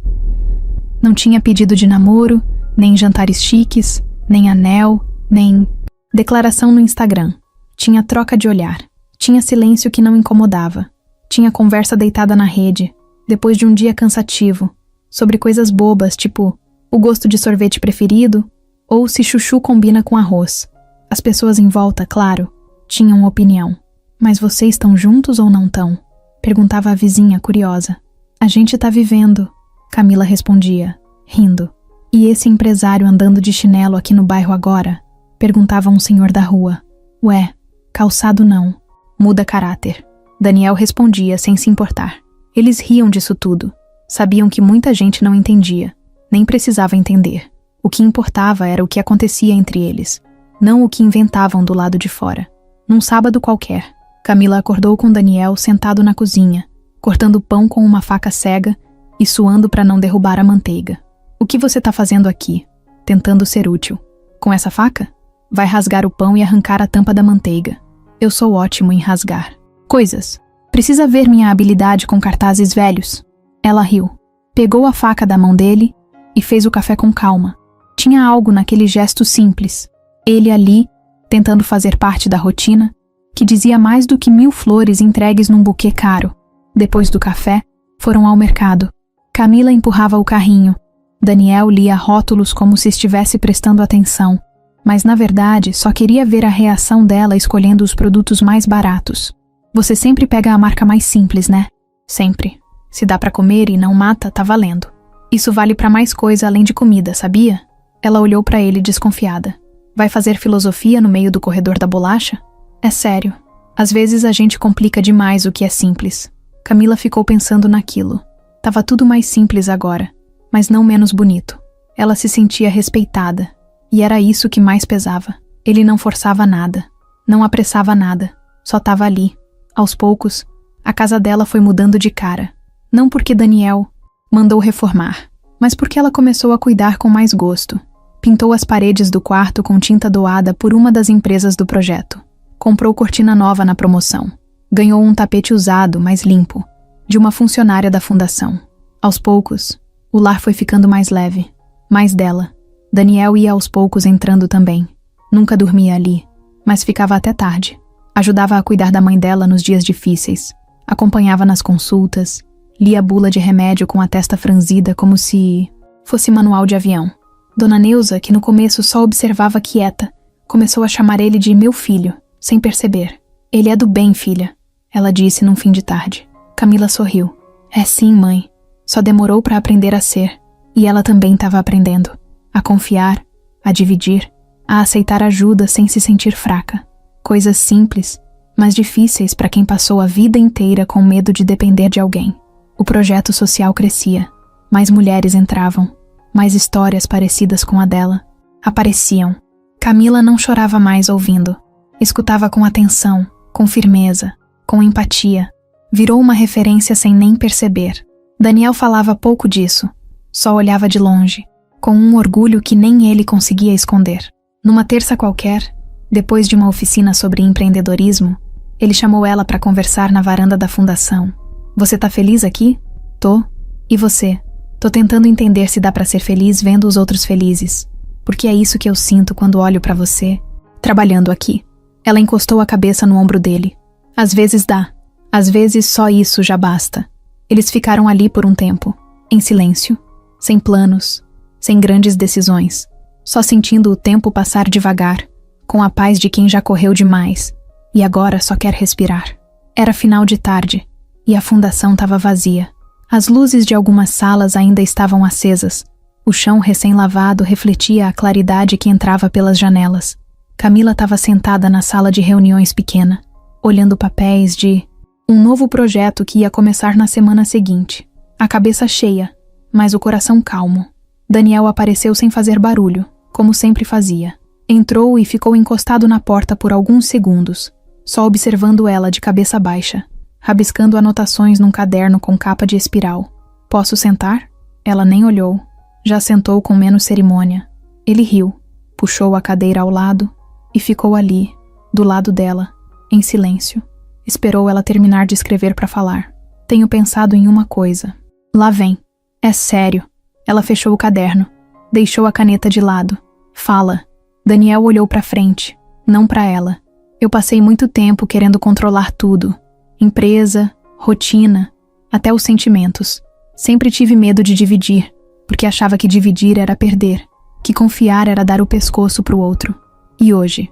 Speaker 1: Não tinha pedido de namoro, nem jantares chiques, nem anel, nem declaração no Instagram. Tinha troca de olhar. Tinha silêncio que não incomodava. Tinha conversa deitada na rede, depois de um dia cansativo, sobre coisas bobas, tipo o gosto de sorvete preferido ou se chuchu combina com arroz. As pessoas em volta, claro, tinham opinião. "Mas vocês estão juntos ou não estão?" perguntava a vizinha, curiosa. "A gente tá vivendo", Camila respondia, rindo. "E esse empresário andando de chinelo aqui no bairro agora?" perguntava um senhor da rua. "Ué, calçado não. Muda caráter." Daniel respondia sem se importar. Eles riam disso tudo. Sabiam que muita gente não entendia. Nem precisava entender. O que importava era o que acontecia entre eles, não o que inventavam do lado de fora. Num sábado qualquer, Camila acordou com Daniel sentado na cozinha, cortando pão com uma faca cega e suando para não derrubar a manteiga. "O que você tá fazendo aqui?" Tentando ser útil. "Com essa faca? Vai rasgar o pão e arrancar a tampa da manteiga. Eu sou ótimo em rasgar coisas. Precisa ver minha habilidade com cartazes velhos." Ela riu. Pegou a faca da mão dele e fez o café com calma. Tinha algo naquele gesto simples. Ele ali, tentando fazer parte da rotina, que dizia mais do que 1000 flores entregues num buquê caro. Depois do café, foram ao mercado. Camila empurrava o carrinho. Daniel lia rótulos como se estivesse prestando atenção, mas na verdade só queria ver a reação dela escolhendo os produtos mais baratos. "Você sempre pega a marca mais simples, né?" "Sempre. Se dá pra comer e não mata, tá valendo. Isso vale pra mais coisa além de comida, sabia?" Ela olhou pra ele desconfiada. "Vai fazer filosofia no meio do corredor da bolacha?" "É sério. Às vezes a gente complica demais o que é simples." Camila ficou pensando naquilo. Tava tudo mais simples agora. mas não menos bonito. Ela se sentia respeitada, e era isso que mais pesava. Ele não forçava nada, não apressava nada, só estava ali. Aos poucos, a casa dela foi mudando de cara. Não porque Daniel mandou reformar, mas porque ela começou a cuidar com mais gosto. Pintou as paredes do quarto com tinta doada por uma das empresas do projeto. Comprou cortina nova na promoção. Ganhou um tapete usado, mais limpo, de uma funcionária da fundação. Aos poucos, o lar foi ficando mais leve, mais dela. Daniel ia aos poucos entrando também. Nunca dormia ali, mas ficava até tarde. Ajudava a cuidar da mãe dela nos dias difíceis. Acompanhava nas consultas. Lia a bula de remédio com a testa franzida como se fosse manual de avião. Dona Neuza, que no começo só observava quieta, começou a chamar ele de meu filho, sem perceber. Ele é do bem, filha, ela disse num fim de tarde. Camila sorriu. É sim, mãe. Só demorou para aprender a ser. E ela também estava aprendendo. A confiar, a dividir, a aceitar ajuda sem se sentir fraca. Coisas simples, mas difíceis para quem passou a vida inteira com medo de depender de alguém. O projeto social crescia. Mais mulheres entravam. Mais histórias parecidas com a dela apareciam. Camila não chorava mais ouvindo. Escutava com atenção, com firmeza, com empatia. Virou uma referência sem nem perceber. Daniel falava pouco disso. Só olhava de longe, com um orgulho que nem ele conseguia esconder. Numa terça qualquer, depois de uma oficina sobre empreendedorismo, ele chamou ela para conversar na varanda da fundação. Você tá feliz aqui? Tô. E você? Tô tentando entender se dá pra ser feliz vendo os outros felizes. Porque é isso que eu sinto quando olho pra você, trabalhando aqui. Ela encostou a cabeça no ombro dele. Às vezes dá. Às vezes só isso já basta. Eles ficaram ali por um tempo, em silêncio, sem planos, sem grandes decisões, só sentindo o tempo passar devagar, com a paz de quem já correu demais e agora só quer respirar. Era final de tarde e a fundação estava vazia. As luzes de algumas salas ainda estavam acesas. O chão recém-lavado refletia a claridade que entrava pelas janelas. Camila estava sentada na sala de reuniões pequena, olhando papéis de um novo projeto que ia começar na semana seguinte. A cabeça cheia, mas o coração calmo. Daniel apareceu sem fazer barulho, como sempre fazia. Entrou e ficou encostado na porta por alguns segundos, só observando ela de cabeça baixa, rabiscando anotações num caderno com capa de espiral. Posso sentar? Ela nem olhou. Já sentou com menos cerimônia. Ele riu, puxou a cadeira ao lado e ficou ali, do lado dela, em silêncio. Esperou ela terminar de escrever para falar. Tenho pensado em uma coisa. Lá vem. É sério. Ela fechou o caderno. Deixou a caneta de lado. Fala. Daniel olhou para frente, não para ela. Eu passei muito tempo querendo controlar tudo. Empresa, rotina, até os sentimentos. Sempre tive medo de dividir, porque achava que dividir era perder, que confiar era dar o pescoço pro outro. E hoje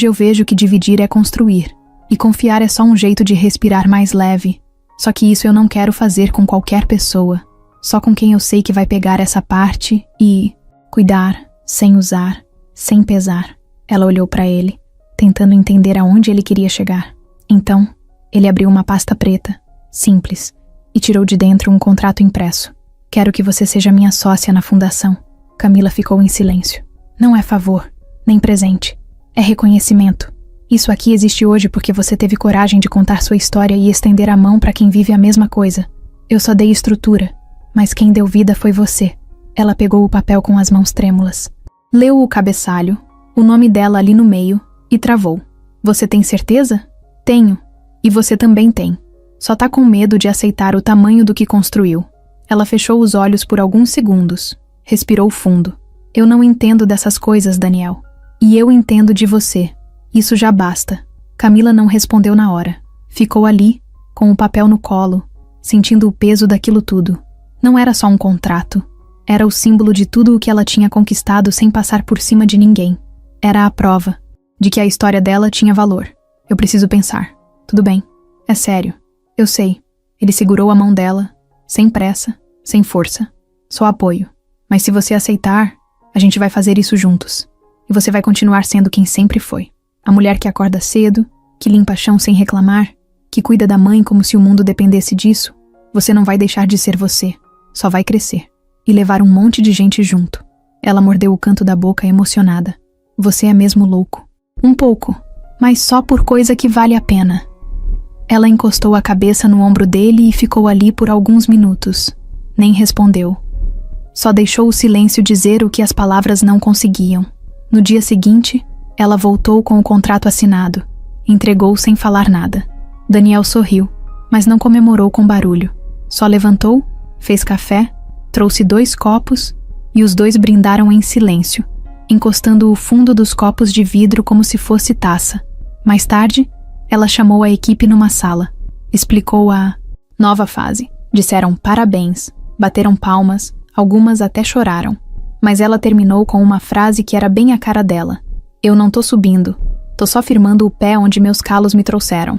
Speaker 1: eu vejo que dividir é construir, e confiar é só um jeito de respirar mais leve. Só que isso eu não quero fazer com qualquer pessoa, só com quem eu sei que vai pegar essa parte e cuidar, sem usar, sem pesar. Ela olhou para ele, tentando entender aonde ele queria chegar. Então, ele abriu uma pasta preta, simples, e tirou de dentro um contrato impresso. Quero que você seja minha sócia na fundação. Camila ficou em silêncio. Não é favor, nem presente. É reconhecimento. Isso aqui existe hoje porque você teve coragem de contar sua história e estender a mão para quem vive a mesma coisa. Eu só dei estrutura, mas quem deu vida foi você. Ela pegou o papel com as mãos trêmulas. Leu o cabeçalho, o nome dela ali no meio, e travou. Você tem certeza? Tenho. E você também tem. Só tá com medo de aceitar o tamanho do que construiu. Ela fechou os olhos por alguns segundos. Respirou fundo. Eu não entendo dessas coisas, Daniel. E eu entendo de você. Isso já basta. Camila não respondeu na hora. Ficou ali, com o papel no colo, sentindo o peso daquilo tudo. Não era só um contrato. Era o símbolo de tudo o que ela tinha conquistado sem passar por cima de ninguém. Era a prova de que a história dela tinha valor. Eu preciso pensar. Tudo bem. É sério. Eu sei. Ele segurou a mão dela, sem pressa, sem força. Só apoio. Mas se você aceitar, a gente vai fazer isso juntos. E você vai continuar sendo quem sempre foi. A mulher que acorda cedo, que limpa chão sem reclamar, que cuida da mãe como se o mundo dependesse disso. Você não vai deixar de ser você. Só vai crescer. e levar um monte de gente junto. Ela mordeu o canto da boca emocionada. Você é mesmo louco. Um pouco, mas só por coisa que vale a pena. Ela encostou a cabeça no ombro dele e ficou ali por alguns minutos. Nem respondeu. Só deixou o silêncio dizer o que as palavras não conseguiam. No dia seguinte, ela voltou com o contrato assinado. Entregou sem falar nada. Daniel sorriu, mas não comemorou com barulho. Só levantou, fez café, trouxe 2 copos e os 2 brindaram em silêncio, encostando o fundo dos copos de vidro como se fosse taça. Mais tarde, ela chamou a equipe numa sala. Explicou a nova fase. Disseram parabéns, bateram palmas, algumas até choraram. Mas ela terminou com uma frase que era bem a cara dela. Eu não tô subindo, tô só firmando o pé onde meus calos me trouxeram.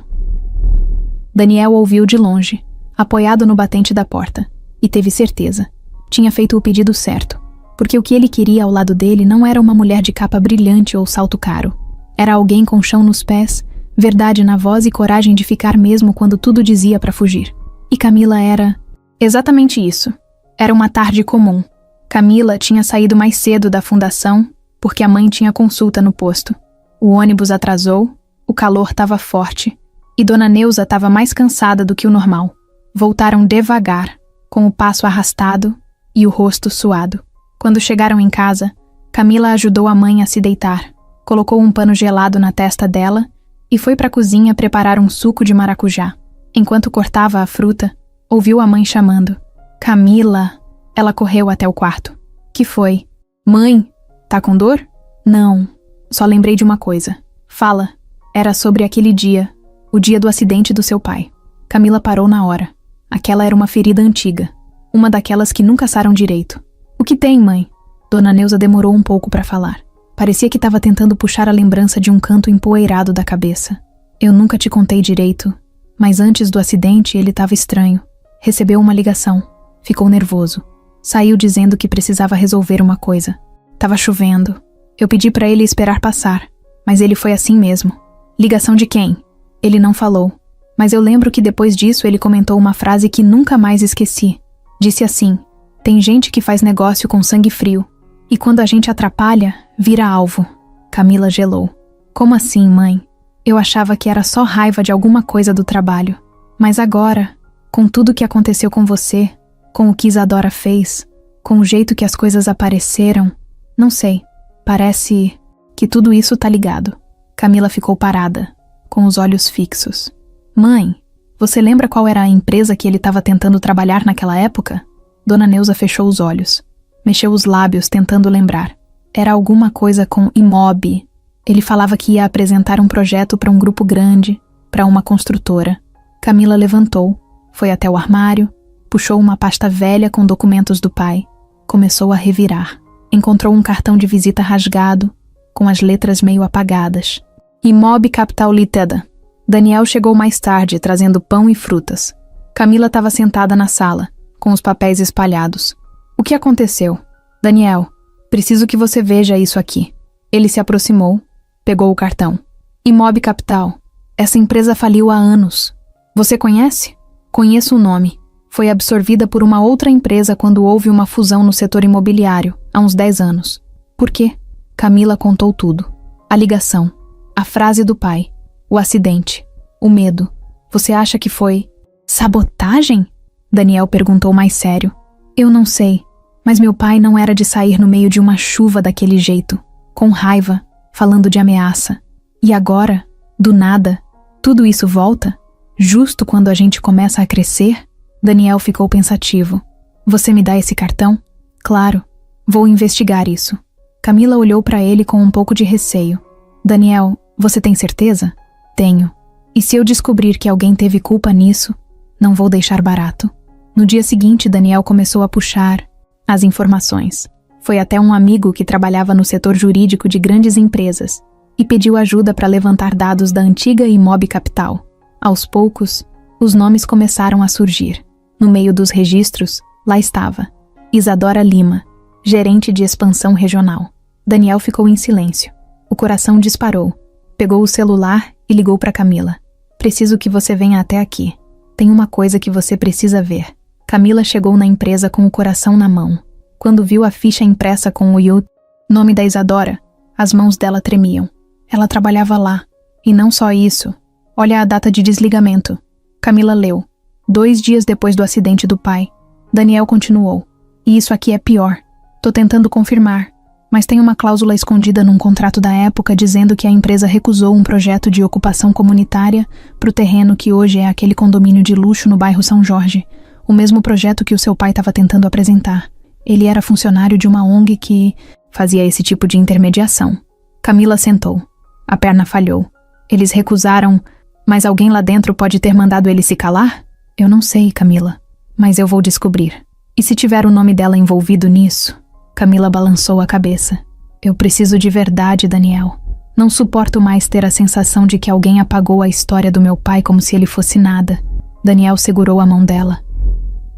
Speaker 1: Daniel ouviu de longe, apoiado no batente da porta, e teve certeza. Tinha feito o pedido certo, porque o que ele queria ao lado dele não era uma mulher de capa brilhante ou salto caro. Era alguém com chão nos pés, verdade na voz e coragem de ficar mesmo quando tudo dizia pra fugir. E Camila era exatamente isso. Era uma tarde comum. Camila tinha saído mais cedo da fundação porque a mãe tinha consulta no posto. O ônibus atrasou, o calor estava forte e Dona Neuza estava mais cansada do que o normal. Voltaram devagar, com o passo arrastado e o rosto suado. Quando chegaram em casa, Camila ajudou a mãe a se deitar, colocou um pano gelado na testa dela e foi para a cozinha preparar um suco de maracujá. Enquanto cortava a fruta, ouviu a mãe chamando. Camila! Ela correu até o quarto. Que foi? Mãe, tá com dor? Não. Só lembrei de uma coisa. Fala. Era sobre aquele dia, o dia do acidente do seu pai. Camila parou na hora. Aquela era uma ferida antiga. Uma daquelas que nunca saram direito. O que tem, mãe? Dona Neuza demorou um pouco para falar. Parecia que estava tentando puxar a lembrança de um canto empoeirado da cabeça. Eu nunca te contei direito, mas antes do acidente ele estava estranho. Recebeu uma ligação. Ficou nervoso. Saiu dizendo que precisava resolver uma coisa. Tava chovendo. Eu pedi para ele esperar passar, mas ele foi assim mesmo. Ligação de quem? Ele não falou, mas eu lembro que depois disso ele comentou uma frase que nunca mais esqueci. Disse assim: tem gente que faz negócio com sangue frio, e quando a gente atrapalha, vira alvo. Camila gelou. Como assim, mãe? Eu achava que era só raiva de alguma coisa do trabalho. Mas agora, com tudo que aconteceu com você, com o que Isadora fez, com o jeito que as coisas apareceram, não sei, parece que tudo isso tá ligado. Camila ficou parada, com os olhos fixos. Mãe, você lembra qual era a empresa que ele estava tentando trabalhar naquela época? Dona Neuza fechou os olhos, mexeu os lábios tentando lembrar. Era alguma coisa com Imob. Ele falava que ia apresentar um projeto para um grupo grande, para uma construtora. Camila levantou, foi até o armário, puxou uma pasta velha com documentos do pai. Começou a revirar. Encontrou um cartão de visita rasgado, com as letras meio apagadas. Imob Capital Limited. Daniel chegou mais tarde, trazendo pão e frutas. Camila estava sentada na sala, com os papéis espalhados. O que aconteceu? Daniel, preciso que você veja isso aqui. Ele se aproximou, pegou o cartão. Imob Capital. Essa empresa faliu há anos. Você conhece? Conheço o nome. Foi absorvida por uma outra empresa quando houve uma fusão no setor imobiliário, há uns 10 anos. Por quê? Camila contou tudo. A ligação, a frase do pai, o acidente, o medo. Você acha que foi sabotagem? Daniel perguntou mais sério. Eu não sei, mas meu pai não era de sair no meio de uma chuva daquele jeito, com raiva, falando de ameaça. E agora, do nada, tudo isso volta? Justo quando a gente começa a crescer? Daniel ficou pensativo. Você me dá esse cartão? Claro. Vou investigar isso. Camila olhou para ele com um pouco de receio. Daniel, você tem certeza? Tenho. E se eu descobrir que alguém teve culpa nisso, não vou deixar barato. No dia seguinte, Daniel começou a puxar as informações. Foi até um amigo que trabalhava no setor jurídico de grandes empresas e pediu ajuda para levantar dados da antiga Imob Capital. Aos poucos, os nomes começaram a surgir. No meio dos registros, lá estava Isadora Lima, gerente de expansão regional. Daniel ficou em silêncio. O coração disparou. Pegou o celular e ligou para Camila. Preciso que você venha até aqui. Tem uma coisa que você precisa ver. Camila chegou na empresa com o coração na mão. Quando viu a ficha impressa com o nome da Isadora, as mãos dela tremiam. Ela trabalhava lá. E não só isso. Olha a data de desligamento. Camila leu. 2 dias depois do acidente do pai. Daniel continuou. E isso aqui é pior. Tô tentando confirmar. Mas tem uma cláusula escondida num contrato da época dizendo que a empresa recusou um projeto de ocupação comunitária pro terreno que hoje é aquele condomínio de luxo no bairro São Jorge. O mesmo projeto que o seu pai estava tentando apresentar. Ele era funcionário de uma ONG que fazia esse tipo de intermediação. Camila sentou. A perna falhou. Eles recusaram, mas alguém lá dentro pode ter mandado ele se calar? Eu não sei, Camila. Mas eu vou descobrir. E se tiver o nome dela envolvido nisso? Camila balançou a cabeça. Eu preciso de verdade, Daniel. Não suporto mais ter a sensação de que alguém apagou a história do meu pai como se ele fosse nada. Daniel segurou a mão dela.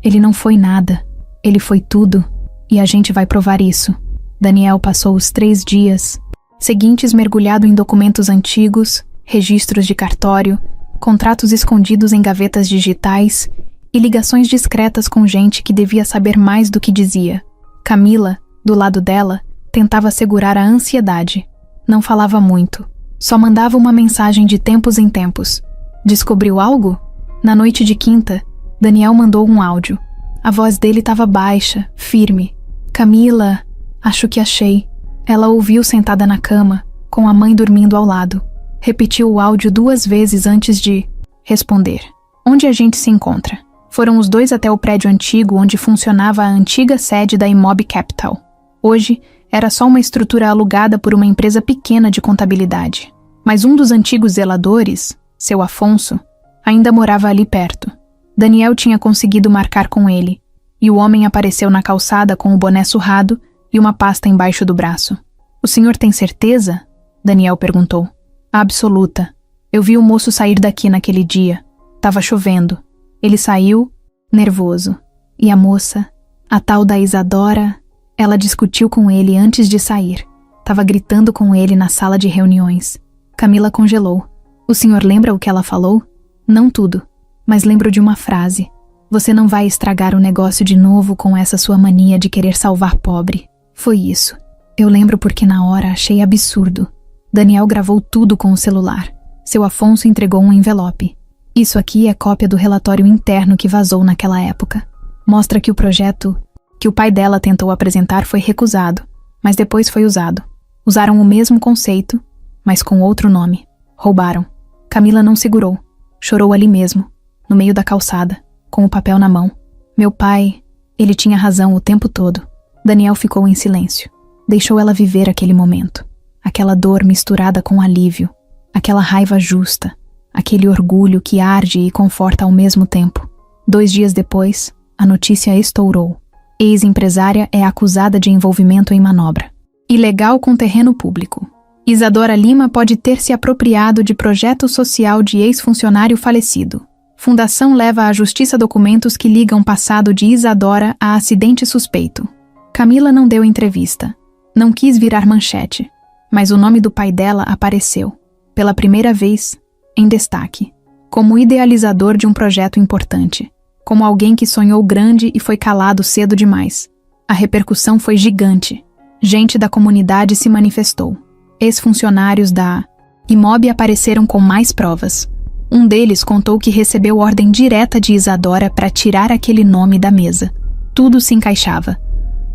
Speaker 1: Ele não foi nada. Ele foi tudo. E a gente vai provar isso. Daniel passou os 3 dias seguintes mergulhado em documentos antigos, registros de cartório, contratos escondidos em gavetas digitais e ligações discretas com gente que devia saber mais do que dizia. Camila, do lado dela, tentava segurar a ansiedade. Não falava muito. Só mandava uma mensagem de tempos em tempos. Descobriu algo? Na noite de quinta, Daniel mandou um áudio. A voz dele estava baixa, firme. Camila, acho que achei. Ela ouviu sentada na cama, com a mãe dormindo ao lado. Repetiu o áudio 2 vezes antes de responder. Onde a gente se encontra? Foram os 2 até o prédio antigo onde funcionava a antiga sede da Imob Capital. Hoje, era só uma estrutura alugada por uma empresa pequena de contabilidade. Mas um dos antigos zeladores, seu Afonso, ainda morava ali perto. Daniel tinha conseguido marcar com ele, e o homem apareceu na calçada com o boné surrado e uma pasta embaixo do braço. O senhor tem certeza? Daniel perguntou. Absoluta. Eu vi o moço sair daqui naquele dia. Tava chovendo. Ele saiu, nervoso. E a moça, a tal da Isadora, ela discutiu com ele antes de sair. Tava gritando com ele na sala de reuniões. Camila congelou. O senhor lembra o que ela falou? Não tudo, mas lembro de uma frase. Você não vai estragar o negócio de novo com essa sua mania de querer salvar pobre. Foi isso. Eu lembro porque na hora achei absurdo. Daniel gravou tudo com o celular. Seu Afonso entregou um envelope. Isso aqui é cópia do relatório interno que vazou naquela época. Mostra que o projeto que o pai dela tentou apresentar foi recusado, mas depois foi usado. Usaram o mesmo conceito, mas com outro nome. Roubaram. Camila não segurou. Chorou ali mesmo, no meio da calçada, com o papel na mão. Meu pai, ele tinha razão o tempo todo. Daniel ficou em silêncio. Deixou ela viver aquele momento. Aquela dor misturada com alívio. Aquela raiva justa. Aquele orgulho que arde e conforta ao mesmo tempo. 2 dias depois, a notícia estourou. Ex-empresária é acusada de envolvimento em manobra ilegal com terreno público. Isadora Lima pode ter se apropriado de projeto social de ex-funcionário falecido. Fundação leva à justiça documentos que ligam passado de Isadora a acidente suspeito. Camila não deu entrevista. Não quis virar manchete. Mas o nome do pai dela apareceu, pela primeira vez, em destaque, como idealizador de um projeto importante, como alguém que sonhou grande e foi calado cedo demais. A repercussão foi gigante. Gente da comunidade se manifestou. Ex-funcionários da Imob apareceram com mais provas. Um deles contou que recebeu ordem direta de Isadora para tirar aquele nome da mesa. Tudo se encaixava.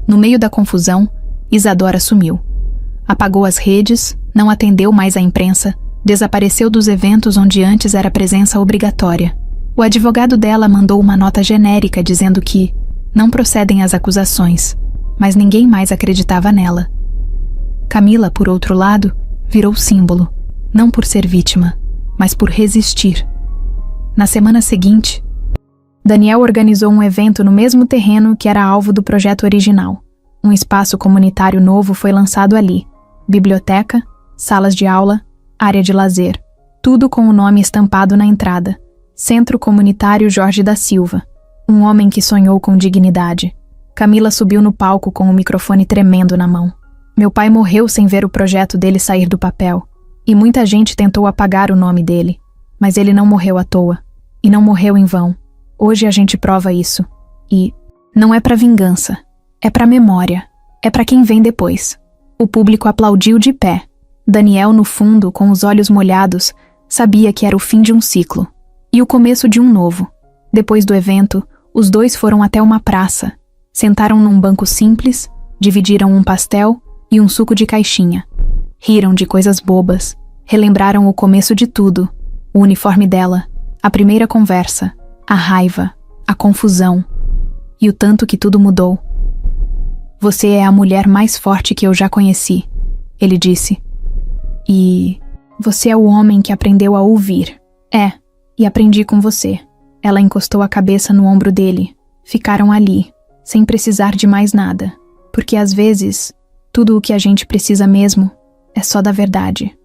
Speaker 1: No meio da confusão, Isadora sumiu. Apagou as redes, não atendeu mais a imprensa, desapareceu dos eventos onde antes era presença obrigatória. O advogado dela mandou uma nota genérica dizendo que não procedem as acusações, mas ninguém mais acreditava nela. Camila, por outro lado, virou símbolo, não por ser vítima, mas por resistir. Na semana seguinte, Daniel organizou um evento no mesmo terreno que era alvo do projeto original. Um espaço comunitário novo foi lançado ali. Biblioteca, salas de aula, área de lazer. Tudo com o nome estampado na entrada. Centro Comunitário Jorge da Silva. Um homem que sonhou com dignidade. Camila subiu no palco com o microfone tremendo na mão. Meu pai morreu sem ver o projeto dele sair do papel. E muita gente tentou apagar o nome dele. Mas ele não morreu à toa. E não morreu em vão. Hoje a gente prova isso. E não é pra vingança. É pra memória. É pra quem vem depois. O público aplaudiu de pé. Daniel, no fundo, com os olhos molhados, sabia que era o fim de um ciclo. E o começo de um novo. Depois do evento, os dois foram até uma praça. Sentaram num banco simples, dividiram um pastel e um suco de caixinha. Riram de coisas bobas. Relembraram o começo de tudo. O uniforme dela, a primeira conversa, a raiva, a confusão. E o tanto que tudo mudou. Você é a mulher mais forte que eu já conheci, ele disse. E você é o homem que aprendeu a ouvir. É, e aprendi com você. Ela encostou a cabeça no ombro dele. Ficaram ali, sem precisar de mais nada. Porque às vezes, tudo o que a gente precisa mesmo é só da verdade.